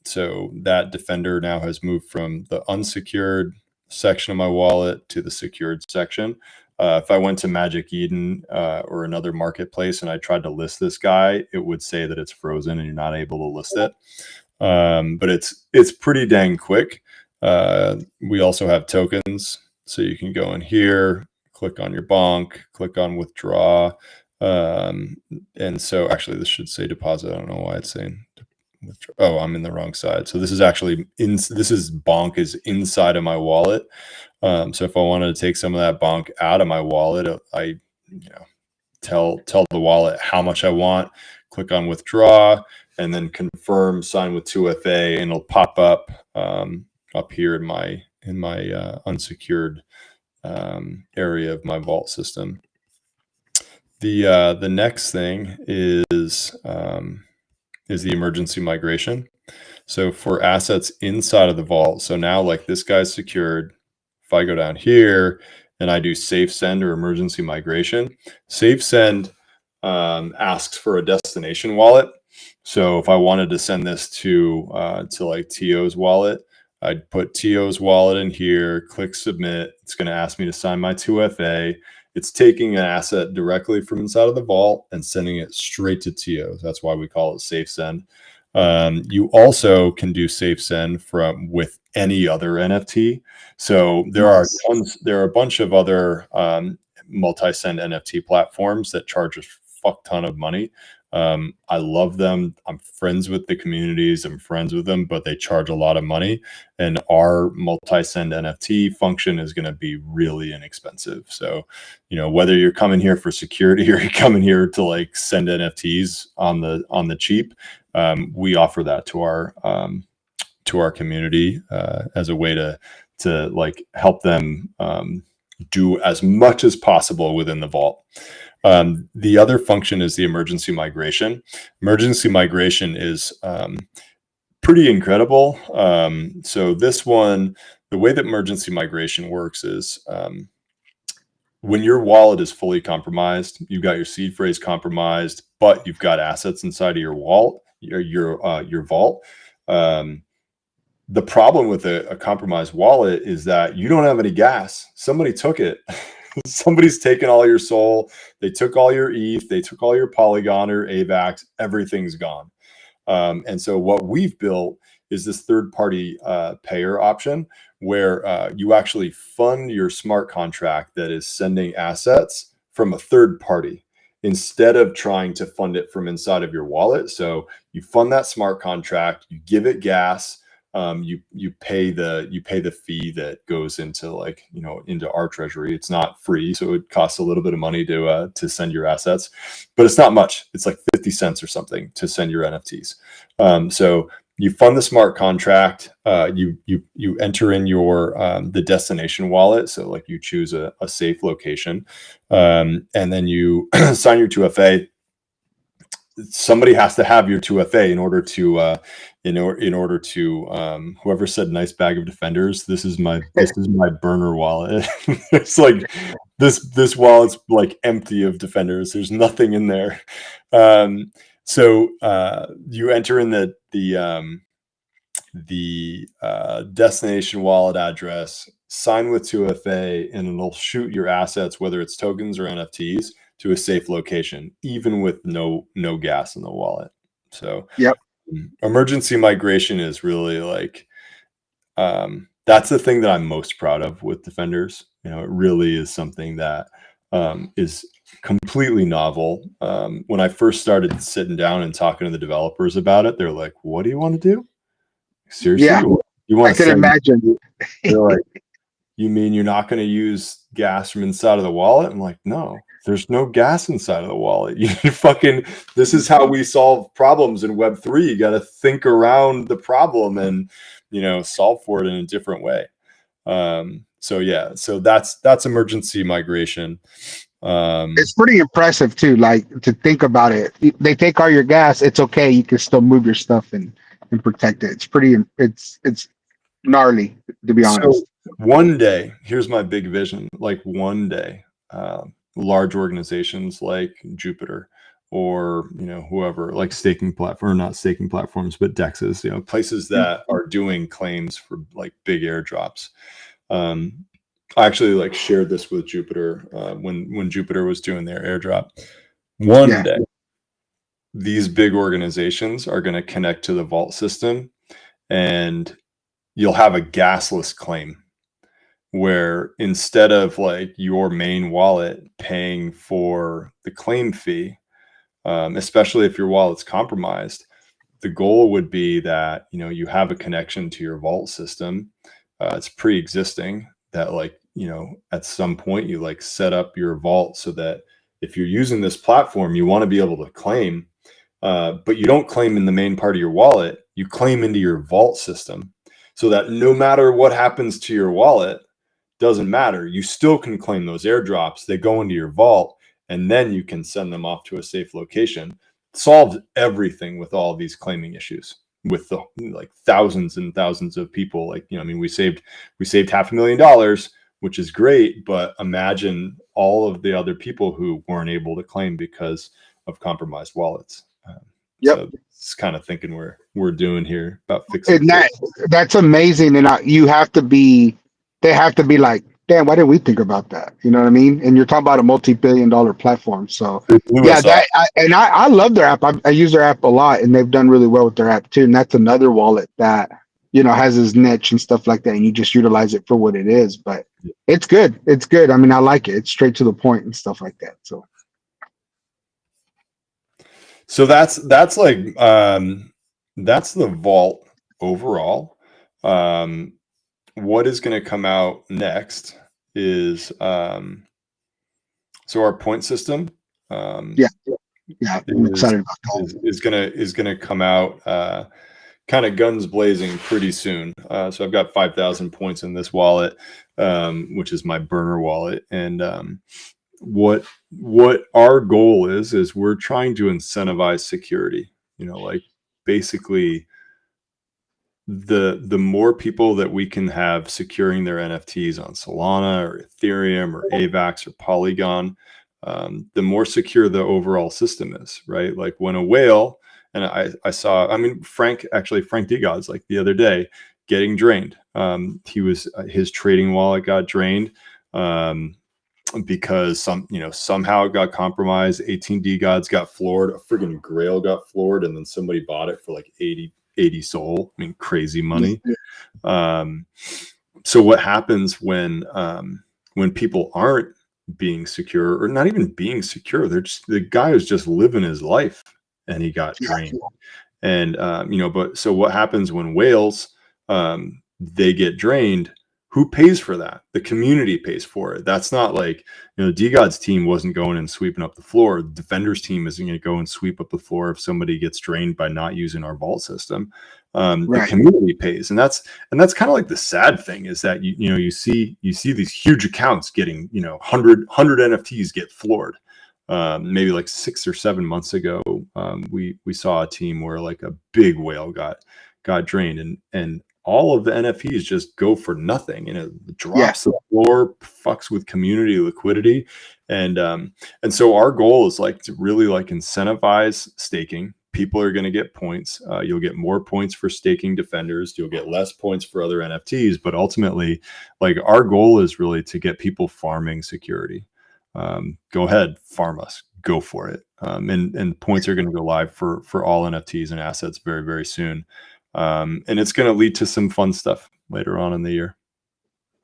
So that defender now has moved from the unsecured section of my wallet to the secured section. If I went to Magic Eden or another marketplace and I tried to list this guy, it would say that it's frozen and you're not able to list it. But it's pretty dang quick. We also have tokens, so you can go in here, click on your bonk, click on withdraw. And so actually this should say deposit. I don't know why it's saying withdraw. Oh, I'm in the wrong side. So this is actually this is bonk is inside of my wallet. So if I wanted to take some of that bonk out of my wallet, I tell the wallet how much I want, click on withdraw, and then confirm, sign with 2FA, and it'll pop up up here in my unsecured area of my vault system. The next thing is the emergency migration. So for assets inside of the vault, so now like this guy's secured. If I go down here and I do safe send or emergency migration, safe send asks for a destination wallet. So if I wanted to send this to like Tio's wallet, I'd put Tio's wallet in here, click submit. It's going to ask me to sign my 2FA. It's taking an asset directly from inside of the vault and sending it straight to Tio's. That's why we call it safe send. You also can do safe send with any other NFT. So there are a bunch of other multi-send NFT platforms that charge a fuck ton of money. I love them. I'm friends with the communities. I'm friends with them, but they charge a lot of money. And our multi-send NFT function is going to be really inexpensive. So, whether you're coming here for security or you're coming here to like send NFTs on the cheap, we offer that to our community as a way to like help them do as much as possible within the vault. The other function is the emergency migration. Emergency migration is pretty incredible. So this one, the way that emergency migration works is when your wallet is fully compromised, you've got your seed phrase compromised, but you've got assets inside of your vault. The problem with a compromised wallet is that you don't have any gas. Somebody took it. Somebody's taken all your SOL. They took all your ETH. They took all your Polygon or AVAX. Everything's gone. And so what we've built is this third-party payer option where you actually fund your smart contract that is sending assets from a third party instead of trying to fund it from inside of your wallet. So you fund that smart contract, you give it gas. You pay the fee that goes into into our treasury. It's not free, so it costs a little bit of money to send your assets, but it's not much. It's like 50 cents or something to send your NFTs. So you fund the smart contract. You enter in your the destination wallet. So like you choose a safe location, and then you sign your 2FA. Somebody has to have your 2FA in order to in order to whoever said nice bag of defenders. This is my burner wallet. It's like this wallet's like empty of defenders. There's nothing in there. So you enter in the destination wallet address, sign with 2FA, and it'll shoot your assets, whether it's tokens or NFTs, to a safe location, even with no gas in the wallet. So Yep. Emergency migration is really like that's the thing that I'm most proud of with Defenders. You know, it really is something that is completely novel. When I first started sitting down and talking to the developers about it, they're like, "What do you want to do? Seriously, Yeah, you I want to could imagine. They're like, you mean you're not going to use gas from inside of the wallet? I'm like, no, there's no gas inside of the wallet. You fucking, this is how we solve problems in Web3. You got to think around the problem and, you know, solve for it in a different way. So yeah, so that's emergency migration. It's pretty impressive too. Like, to think about it, they take all your gas. It's okay. You can still move your stuff and protect it. It's pretty. It's gnarly, to be honest. So one day, here's my big vision. Like one day, large organizations like Jupiter or, you know, whoever, like staking platform, or not staking platforms, but DEXs, you know, places that are doing claims for like big airdrops. I actually like shared this with Jupiter when Jupiter was doing their airdrop. One day, these big organizations are going to connect to the vault system, and you'll have a gasless claim where instead of like your main wallet paying for the claim fee, especially if your wallet's compromised, the goal would be that, you know, you have a connection to your vault system. It's pre-existing, that like, you know, at some point you like set up your vault so that if you're using this platform, you want to be able to claim, but you don't claim in the main part of your wallet, you claim into your vault system, so that no matter what happens to your wallet, doesn't matter. You still can claim those airdrops. They go into your vault, and then you can send them off to a safe location. Solved everything with all these claiming issues, with the like thousands and thousands of people. Like, you know, I mean, we saved $500,000, which is great, but imagine all of the other people who weren't able to claim because of compromised wallets. Yep. So it's kind of thinking we're doing here about fixing. And that's amazing. And they have to be like, damn, why didn't we think about that? You know what I mean? And you're talking about a multi-billion-dollar platform. So yeah, I love their app. I use their app a lot, and they've done really well with their app too. And that's another wallet that, you know, has his niche and stuff like that, and you just utilize it for what it is. But it's good. It's good. I mean, I like it. It's straight to the point and stuff like that. So that's like that's the vault overall. What is going to come out next is so our point system. I'm excited about that. Is gonna come out kind of guns blazing pretty soon. So I've got 5,000 points in this wallet, which is my burner wallet, and what our goal is we're trying to incentivize security. You know, like basically the more people that we can have securing their NFTs on Solana or Ethereum or AVAX or Polygon, the more secure the overall system is, right? Like when a whale, and I saw, I mean, Frank DeGod's like the other day getting drained. His trading wallet got drained because somehow it got compromised. 18 DeGods got floored, a friggin' Grail got floored, and then somebody bought it for like 80 Sol. I mean, crazy money. So what happens when people aren't being secure, or not even being secure? The guy was just living his life and he got drained. And but so what happens when whales they get drained? Who pays for that? The community pays for it. That's not like, DGod's team wasn't going and sweeping up the floor. The Defender's team isn't going to go and sweep up the floor if somebody gets drained by not using our vault system. The community pays, and that's kind of like the sad thing is that you see these huge accounts getting 100 NFTs get floored. Maybe like 6 or 7 months ago, we saw a team where like a big whale got drained, and all of the NFTs just go for nothing, and it drops the floor, fucks with community liquidity, and so our goal is like to really like incentivize staking. People are going to get points. You'll get more points for staking defenders. You'll get less points for other NFTs, but ultimately, like our goal is really to get people farming security. Go ahead, farm us, go for it. And points are going to go live for all NFTs and assets very, very soon. And it's going to lead to some fun stuff later on in the year.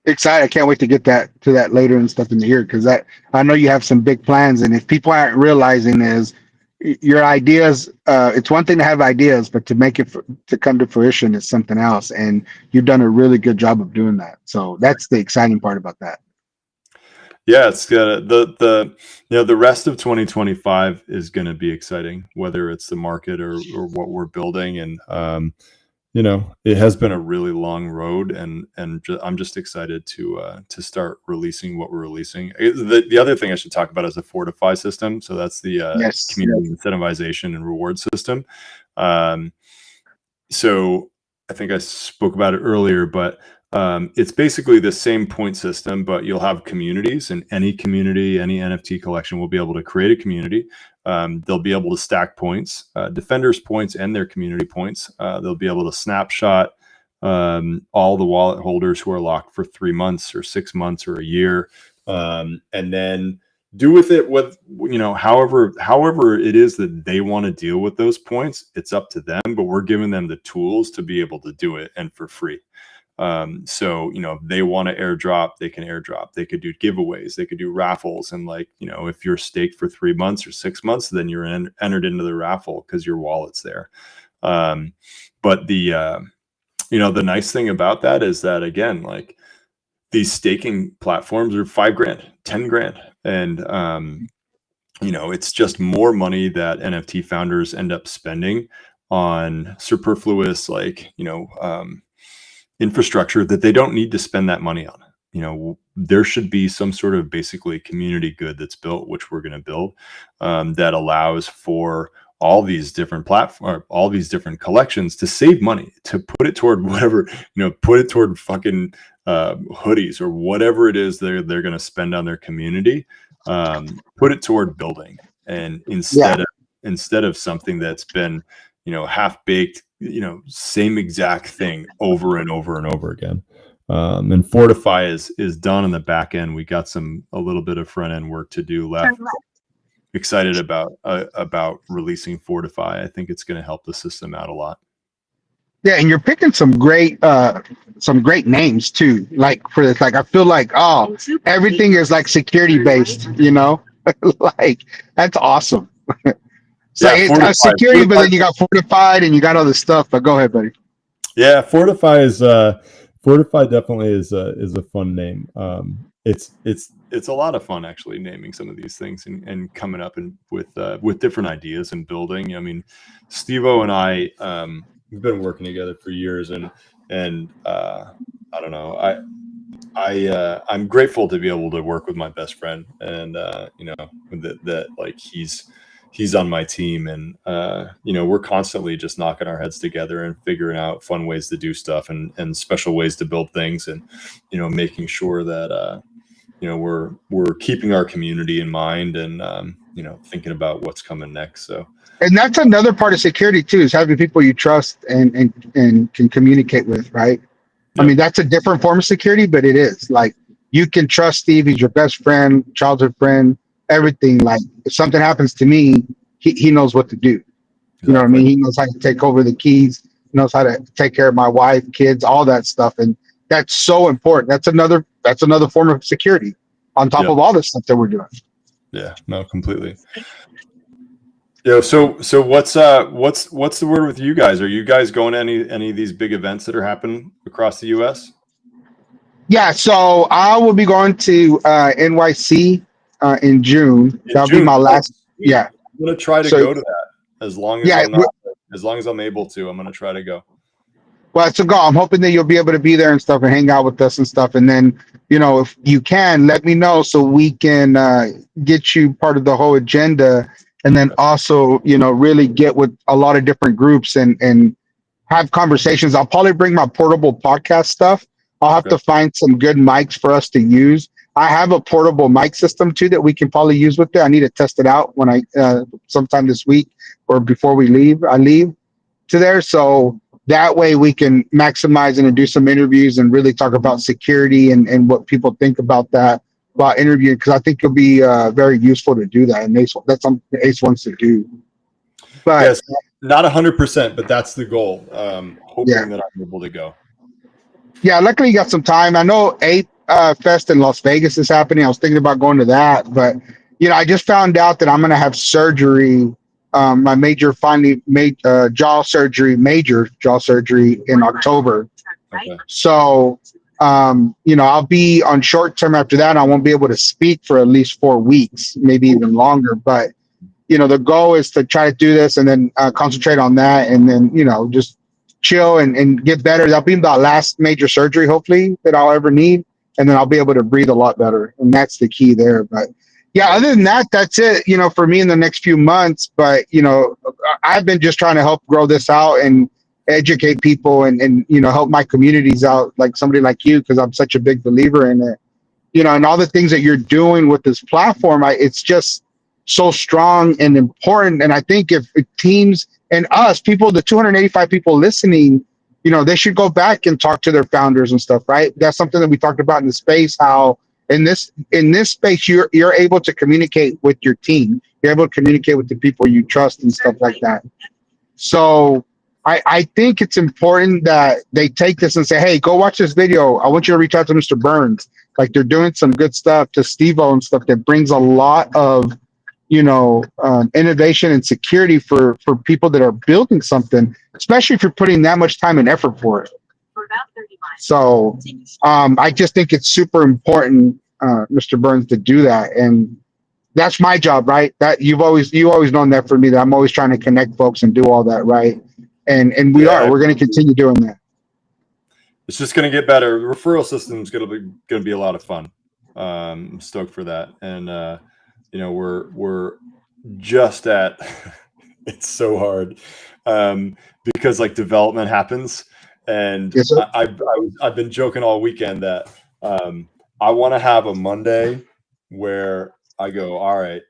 Excited! I can't wait to get to that later and stuff in the year, because I know you have some big plans, and if people aren't realizing is your ideas. It's one thing to have ideas, but to make it to come to fruition is something else, and you've done a really good job of doing that. So that's the exciting part about that. Yeah, it's the rest of 2025 is going to be exciting, whether it's the market or what we're building, and it has been a really long road, and I'm just excited to start releasing what we're releasing. The other thing I should talk about is the Fortify system. So that's the community incentivization and reward system. So I think I spoke about it earlier, but it's basically the same point system, but you'll have communities, and any community, any NFT collection will be able to create a community. They'll be able to stack points, defenders points and their community points. They'll be able to snapshot all the wallet holders who are locked for 3 months or 6 months or a year. And then do with it however it is that they want to deal with those points. It's up to them, but we're giving them the tools to be able to do it, and for free. So if they want to airdrop, they can airdrop. They could do giveaways, they could do raffles, and if you're staked for 3 months or 6 months, then you're entered into the raffle because your wallet's there. But the nice thing about that is that, again, like, these staking platforms are $5,000, $10,000, and it's just more money that NFT founders end up spending on superfluous infrastructure that they don't need to spend that money on. There should be some sort of basically community good that's built, which we're going to build, that allows for all these different platforms, all these different collections to save money, to put it toward whatever, put it toward fucking hoodies or whatever it is they're going to spend on their community. Put it toward building, and instead of something that's been half baked, same exact thing over and over and over again. And Fortify is done on the back end. We got a little bit of front end work to do left. Excited about releasing Fortify. I think it's going to help the system out a lot. Yeah, and you're picking some great names too. Like for this, like I feel like everything is like security based. Like that's awesome. So it's security, but then you got Fortified and you got all this stuff. But go ahead, buddy. Yeah, Fortify definitely is a fun name. It's a lot of fun actually naming some of these things and coming up with different ideas and building. I mean, Steve-O and I we've been working together for years, and I don't know, I'm grateful to be able to work with my best friend, and that like he's on my team, and we're constantly just knocking our heads together and figuring out fun ways to do stuff and special ways to build things, and making sure that we're keeping our community in mind, and thinking about what's coming next. So, and that's another part of security too, is having people you trust and can communicate with, right? Yep. I mean, that's a different form of security, but it is like you can trust Steve. He's your best friend, childhood friend, everything. Like if something happens to me, he knows what to do. Exactly. You know what I mean? He knows how to take over the keys. He knows how to take care of my wife, kids, all that stuff. And that's so important. That's another form of security on top of all this stuff that we're doing. Yeah, no, completely. Yeah. So what's the word with you guys? Are you guys going to any of these big events that are happening across the U.S.? Yeah. So I will be going to NYC in June. That'll be my last. Yeah. I'm gonna try to go to that as long as I'm able to. I'm gonna try to go. Well, it's a goal. I'm hoping that you'll be able to be there and stuff and hang out with us and stuff. And then, if you can, let me know so we can get you part of the whole agenda. And then also, really get with a lot of different groups and have conversations. I'll probably bring my portable podcast stuff. I'll have Okay. to find some good mics for us to use. I have a portable mic system too that we can probably use with it. I need to test it out when I sometime this week or before we leave. I leave to there, so that way we can maximize and do some interviews and really talk about security and what people think about that about interviewing, because I think it'll be very useful to do that. And that's something Ace wants to do. But yes, not 100%, but that's the goal. Hoping Yeah. that I'm able to go. yeah, luckily you got some time. I know Ape Fest in Las Vegas is happening. I was thinking about going to that, but I just found out that I'm going to have surgery. My major major jaw surgery in October. Okay. So, I'll be on short term after that. I won't be able to speak for at least 4 weeks, maybe even longer. But, the goal is to try to do this and then concentrate on that and then, just chill and get better. That'll be the last major surgery, hopefully, that I'll ever need. And then I'll be able to breathe a lot better. And that's the key there. But yeah, other than that, that's it, for me in the next few months. But, I've been just trying to help grow this out and educate people and help my communities out, like somebody like you, because I'm such a big believer in it. And all the things that you're doing with this platform, it's just so strong and important. And I think if teams and us, people, the 285 people listening, they should go back and talk to their founders and stuff, right? That's something that we talked about in the space, how in this space, you're able to communicate with your team. You're able to communicate with the people you trust and stuff like that. So I think it's important that they take this and say, hey, go watch this video. I want you to reach out to Mr. Burns. Like, they're doing some good stuff, to Steve-O and stuff that brings a lot of, innovation and security for people that are building something, especially if you're putting that much time and effort for it. So I just think it's super important, Mr. Burns, to do that. And that's my job, right? That you always known that for me, that I'm always trying to connect folks and do all that, right? And we're going to continue doing that. It's just going to get better. The referral system is going to be a lot of fun. I'm stoked for that. And, we're just at, it's so hard because like development happens. And Yes, I've been joking all weekend that I want to have a Monday where I go, all right,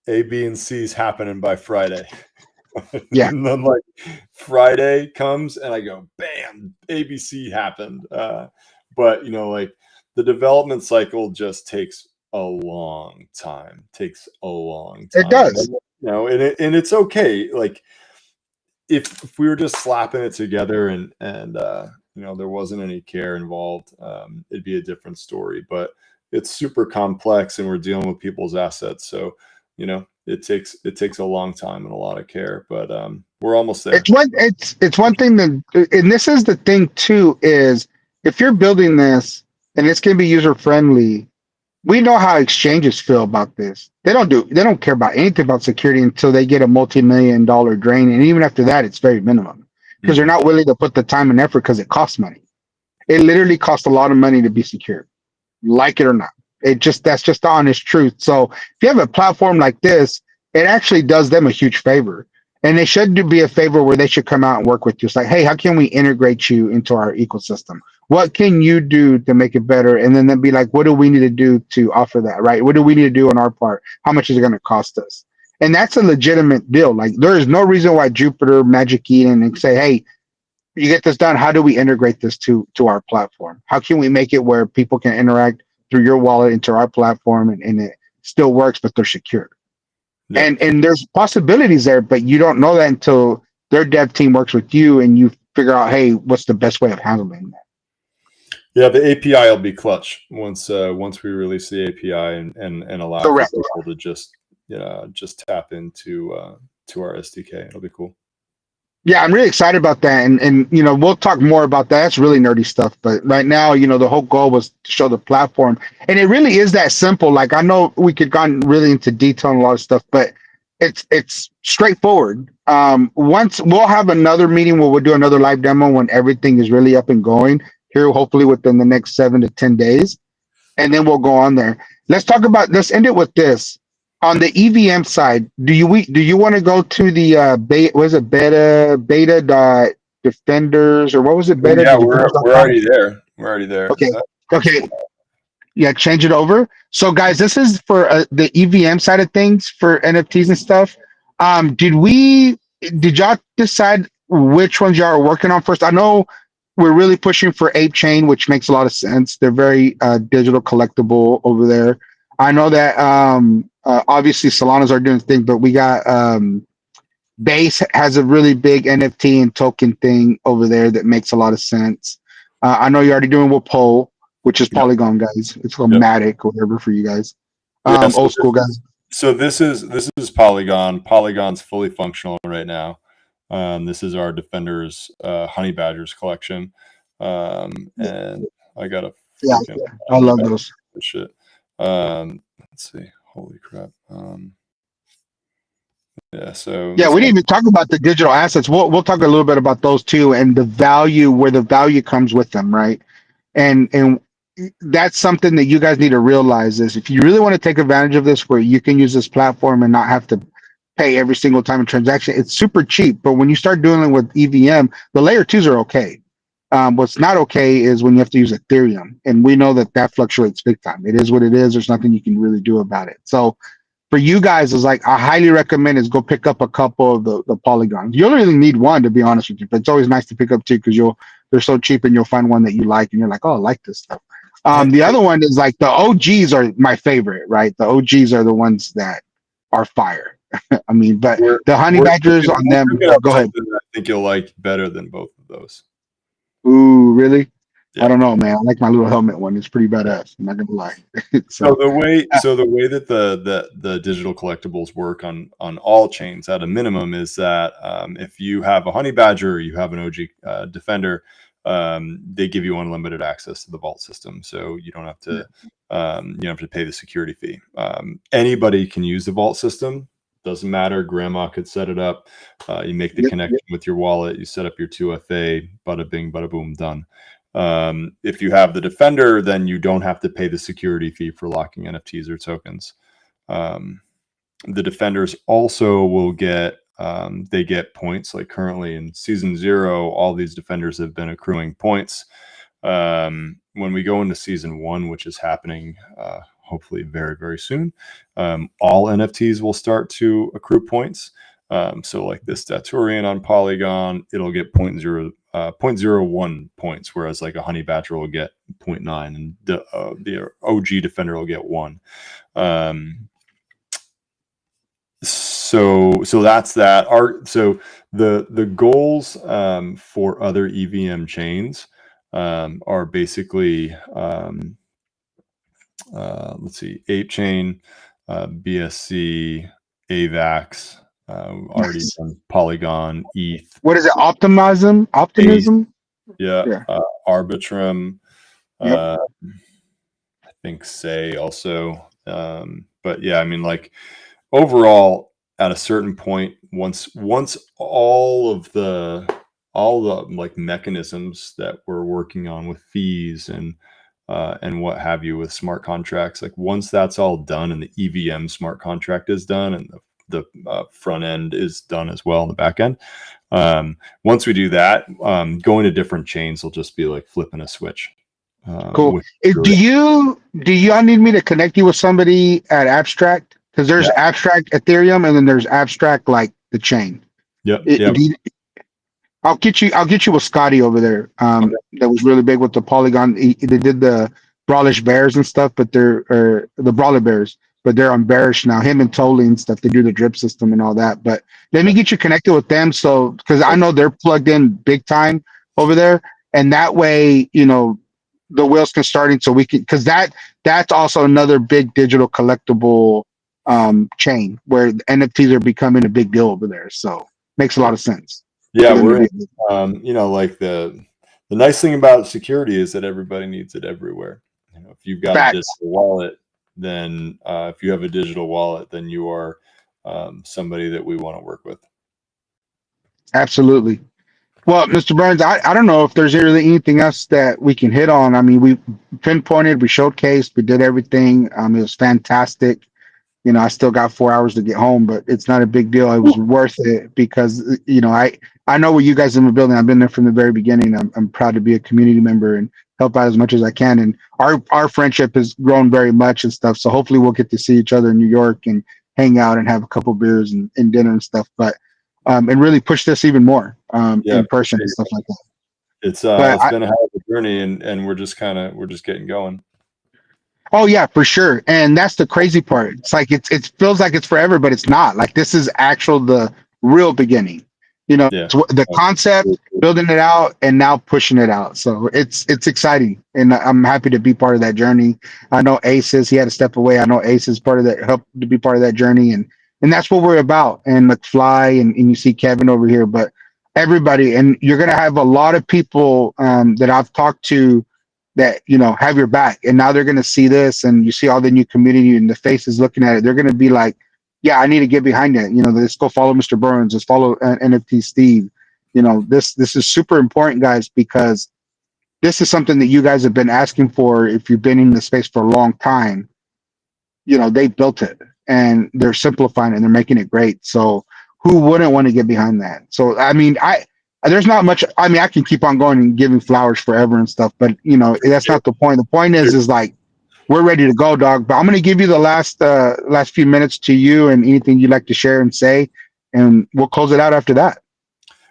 A, B, and C is happening by Friday. Yeah. And then like Friday comes and I go, bam, ABC happened. But like the development cycle just takes a long time. It does. And it's okay. Like if we were just slapping it together and there wasn't any care involved, it'd be a different story. But it's super complex and we're dealing with people's assets. So, it takes a long time and a lot of care, but we're almost there. It's one thing that, and this is the thing too, is if you're building this and it's going to be user friendly, we know how exchanges feel about this. They don't care about anything about security until they get a multi-million-dollar drain. And even after that, it's very minimum because they're not willing to put the time and effort because it costs money. It literally costs a lot of money to be secure, like it or not. That's just the honest truth. So if you have a platform like this, it actually does them a huge favor. And they should be a favor where they should come out and work with you. It's like, hey, how can we integrate you into our ecosystem? What can you do to make it better? And then they'll be like, what do we need to do to offer that, right? What do we need to do on our part? How much is it going to cost us? And that's a legitimate deal. Like, there is no reason why Jupiter, Magic Eden, and say, hey, you get this done. How do we integrate this to our platform? How can we make it where people can interact through your wallet into our platform and it still works, but they're secure? Yeah. And there's possibilities there, but you don't know that until their dev team works with you and you figure out, hey, what's the best way of handling that? Yeah, the API will be clutch once we release the API and allow people to just tap into to our SDK. It'll be cool. Yeah, I'm really excited about that, and we'll talk more about that. That's really nerdy stuff, but right now, the whole goal was to show the platform, and it really is that simple. Like, I know we could gone really into detail on a lot of stuff, but it's straightforward. Once we'll have another meeting where we'll do another live demo when everything is really up and going here, hopefully within the next 7 to 10 days, and then we'll go on there. Let's end it with this. On the EVM side, do you want to go to the beta, was it beta dot defenders, or what was it, Oh, beta yeah, dot we're defenders.com? already there. We're already there. Okay. Okay. Yeah, change it over. So, guys, this is for the EVM side of things for NFTs and stuff. Did y'all decide which ones y'all are working on first? I know we're really pushing for Ape Chain, which makes a lot of sense. They're very digital collectible over there. I know that obviously Solana's are doing thing, but we got Base has a really big NFT and token thing over there that makes a lot of sense. I know you're already doing with Pole, which is Yep. Polygon, guys. It's called Yep. Matic or whatever for you guys. Yeah, so Old school guys. So this is Polygon. Polygon's fully functional right now. This is our Defenders Honey Badgers collection, and I got a Yeah, freaking I Honey love Badger those. shit. Let's see. Holy crap. Yeah. So Yeah, this we guy. didn't even talk about the digital assets. We'll talk a little bit about those too, and the value, where the value comes with them, right? And that's something that you guys need to realize is if you really want to take advantage of this, where you can use this platform and not have to pay every single time a transaction, it's super cheap. But when you start dealing with EVM, the layer twos are okay. What's not okay is when you have to use Ethereum, and we know that that fluctuates big time. It is what it is. There's nothing you can really do about it. So for you guys, is like I highly recommend is go pick up a couple of the polygons. You only really need one, to be honest with you, but it's always nice to pick up two because they're so cheap and you'll find one that you like and you're like, oh, I like this stuff. The other one is like the OGs are my favorite, right? The OGs are the ones that are fire. I mean, but We're the honey badgers on we're them, cooking up go ahead. something that I think you'll like better than both of those. Ooh, really? I Yeah. don't know, man. I like my little helmet one. It's pretty badass. I'm not gonna lie. So So the way that the digital collectibles work on all chains at a minimum is that if you have a honey badger or you have an OG defender, they give you unlimited access to the vault system, so you don't have to pay the security fee. Anybody can use the vault system. Doesn't matter. Grandma could set it up. You make the yep. connection with your wallet. You set up your 2FA. Bada bing, bada boom, done. If you have the defender, then you don't have to pay the security fee for locking NFTs or tokens. The defenders also will get they get points. Like currently in season 0, all these defenders have been accruing points. When we go into season 1, which is happening hopefully very, very soon, all NFTs will start to accrue points. So like this Daturian on Polygon, it'll get 0.01 points, whereas like a Honey Badger will get 0.9, and the OG Defender will get 1. So that's that. So the goals for other EVM chains are basically let's see, Ape Chain, BSC, AVAX, already Nice. done Polygon, ETH, What is it? Optimism? Phase, Optimism? yeah, Yeah. Arbitrum, Yep. I think Say also. But yeah, I mean, like overall, at a certain point, once all the like mechanisms that we're working on with fees and what have you with smart contracts, like once that's all done and the EVM smart contract is done and the front end is done as well in the back end, once we do that, going to different chains will just be like flipping a switch. Cool. With Do y'all need me to connect you with somebody at Abstract? Because there's Yeah. Abstract Ethereum and then there's Abstract like the chain. Yep. Yep. I'll get you with Scotty over there. Okay. That was really big with the Polygon. They did the Brawlish Bears and stuff, but they're the Brawler Bears, but they're on Bearish now. Him and Tolly and stuff. They do the drip system and all that. But let me get you connected with them, so because I know they're plugged in big time over there, and that way, the wheels can start in, so we can, because that's also another big digital collectible chain where NFTs are becoming a big deal over there. So makes a lot of sense. Yeah, For them to we're be- like the nice thing about security is that everybody needs it everywhere. If you've got a digital Facts. wallet, then if you have a digital wallet, then you are somebody that we want to work with. Absolutely. Well, Mr. Burns, I don't know if there's really anything else that we can hit on. I mean, we pinpointed, we showcased, we did everything. It was fantastic. I still got 4 hours to get home, but it's not a big deal. It was worth it because I know what you guys in the building. I've been there from the very beginning. I'm proud to be a community member and help out as much as I can. And our friendship has grown very much and stuff. So hopefully we'll get to see each other in New York and hang out and have a couple beers and dinner and stuff. But and really push this even more Yeah, in person and appreciate stuff like that. But it's been a hell of a journey, and we're just getting going. Oh yeah, for sure. And that's the crazy part. It's like it feels like it's forever, but it's not. Like this is actual the real beginning. Yeah. It's the concept, building it out, and now pushing it out. So it's exciting, and I'm happy to be part of that journey. I know Ace is he had to step away. I know Ace is part of that, helped to be part of that journey, and that's what we're about. And McFly and you see Kevin over here, but everybody, and you're gonna have a lot of people that I've talked to that have your back, and now they're going to see this, and you see all the new community and the faces looking at it. They're going to be like, yeah, I need to get behind it. Let's go follow Mr. Burns, let's follow NFT Steve. This is super important, guys, because this is something that you guys have been asking for. If you've been in the space for a long time, they built it, and they're simplifying it, and they're making it great. So who wouldn't want to get behind that? So I mean, I there's not much. I mean, I can keep on going and giving flowers forever and stuff, but that's not the point. The point is like we're ready to go, dog. But I'm gonna give you the last few minutes to you and anything you'd like to share and say, and we'll close it out after that.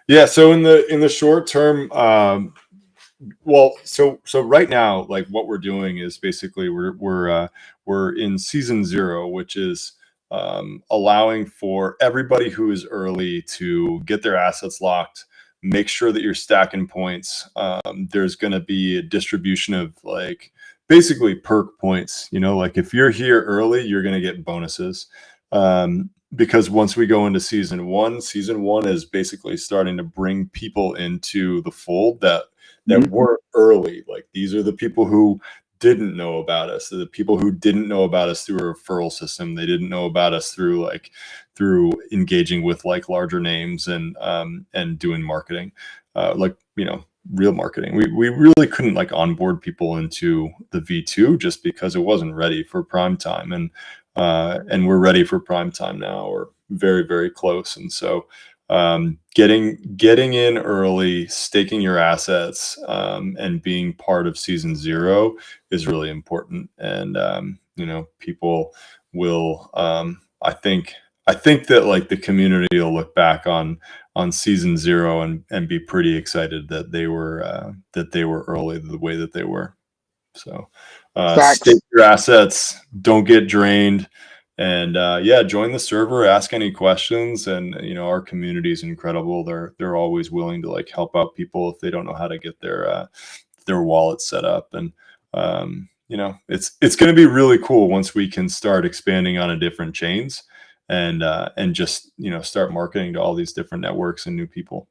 Yeah. So in the short term, well, so right now, like what we're doing is basically we're in season 0, which is allowing for everybody who is early to get their assets locked. Make sure that you're stacking points. There's going to be a distribution of like basically perk points. Like if you're here early, you're going to get bonuses. Because once we go into season one is basically starting to bring people into the fold that weren't early. Like these are the people who didn't know about us. The people who didn't know about us through a referral system. They didn't know about us through engaging with like larger names and doing marketing, real marketing. We really couldn't like onboard people into the V2 just because it wasn't ready for prime time, and we're ready for prime time now. We're very, very close, and so getting in early, staking your assets, and being part of season 0 is really important. And people will. I think that like the community will look back on season 0 and be pretty excited that they were early the way that they were. So stake Facts. your assets, don't get drained. And yeah, join the server, ask any questions, and our community is incredible. They're always willing to like help out people if they don't know how to get their wallet set up. And it's going to be really cool once we can start expanding on a different chains and just start marketing to all these different networks and new people.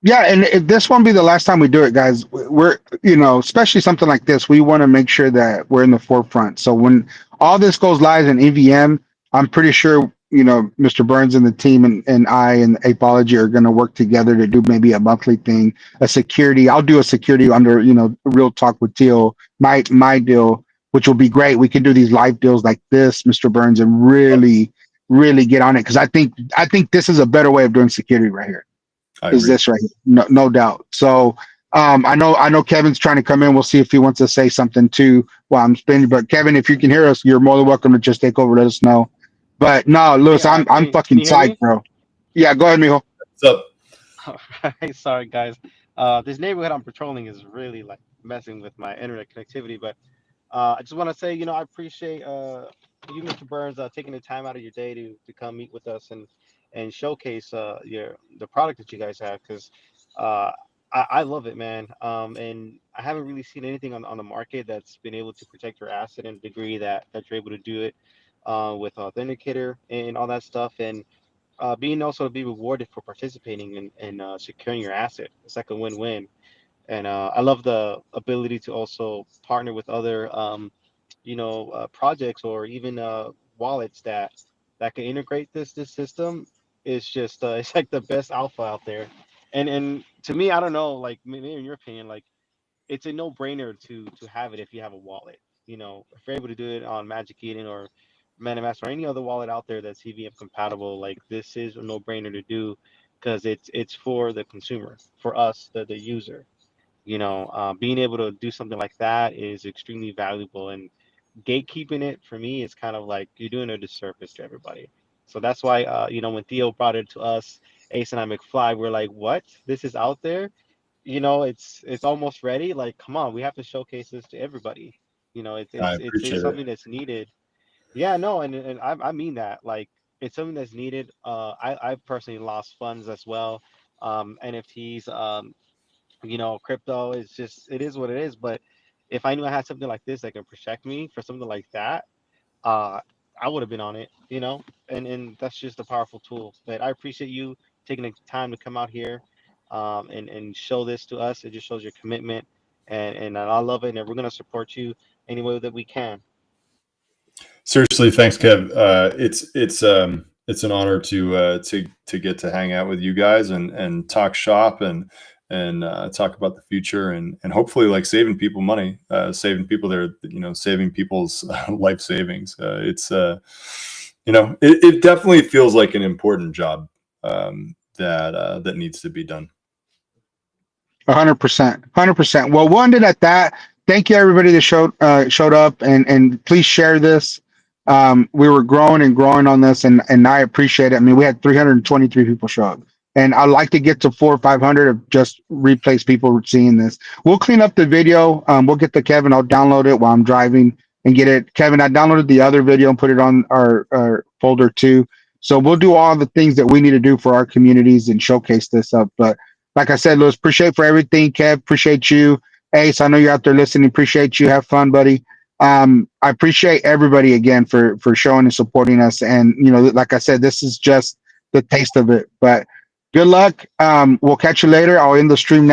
Yeah, and if this won't be the last time we do it, guys. We're, especially something like this, we want to make sure that we're in the forefront. So when all this goes live in EVM, I'm pretty sure, Mr. Burns and the team and I and Ape0logy are going to work together to do maybe a monthly thing, a security. I'll do a security under, Real Talk with Teal, my deal, which will be great. We can do these live deals like this, Mr. Burns, and really, really get on it. Because I think this is a better way of doing security right here. I Is agree. this right here. No doubt. So I know Kevin's trying to come in. We'll see if he wants to say something too while I'm spinning. But Kevin, if you can hear us, you're more than welcome to just take over. Let us know. But no, Lewis, Yeah, I'm can fucking you hear psyched, me? bro. Yeah, go ahead, Mijo. What's up? Alright, sorry guys. This neighborhood I'm patrolling is really like messing with my internet connectivity, but I just want to say, I appreciate you, Mr. Burns, taking the time out of your day to come meet with us and showcase the product that you guys have, because uh, I love it, man. And I haven't really seen anything on the market that's been able to protect your asset in a degree that you're able to do it with Authenticator and all that stuff. And being also to be rewarded for participating in securing your asset. It's like a win-win. And I love the ability to also partner with other, projects or even wallets that can integrate this system. is just it's like the best alpha out there. And to me, I don't know, like maybe in your opinion, like it's a no-brainer to have it if you have a wallet. You know, if you're able to do it on Magic Eden or MetaMask or any other wallet out there that's EVM compatible, like this is a no-brainer to do because it's for the consumer, for us, the user. You know, being able to do something like that is extremely valuable, and gatekeeping it for me is kind of like you're doing a disservice to everybody. So that's why, you know, when Theo brought it to us, Ace and I McFly, we're like, what? This is out there? You know, it's almost ready. Like, come on, we have to showcase this to everybody. You know, I it's appreciate it. something that's needed. Yeah, no, and I mean that. Like, it's something that's needed. I personally lost funds as well. NFTs, you know, crypto is just it is what it is. But if I knew I had something like this that can protect me for something like that, uh, I would have been on it, you know, and that's just a powerful tool. But I appreciate you taking the time to come out here, and show this to us. It just shows your commitment, and I love it, and we're gonna support you any way that we can. Seriously, thanks, Kev. It's an honor to get to hang out with you guys and talk shop and talk about the future and hopefully like saving people money, saving people their saving people's life savings. It definitely feels like an important job that needs to be done. 100%, 100%. Well, we'll end it at that. Thank you, everybody that showed up, and please share this. We were growing and growing on this, and I appreciate it. I mean, we had 323 people show up, and I'd like to get to 400 or 500 of just replace people seeing this. We'll clean up the video. We'll get the Kevin. I'll download it while I'm driving and get it. Kevin, I downloaded the other video and put it on our folder too. So we'll do all the things that we need to do for our communities and showcase this up. But like I said, Louis, appreciate for everything. Kev, appreciate you. Ace, I know you're out there listening. Appreciate you. Have fun, buddy. I appreciate everybody again for showing and supporting us. And like I said, this is just the taste of it. But good luck. We'll catch you later. I'll end the stream now.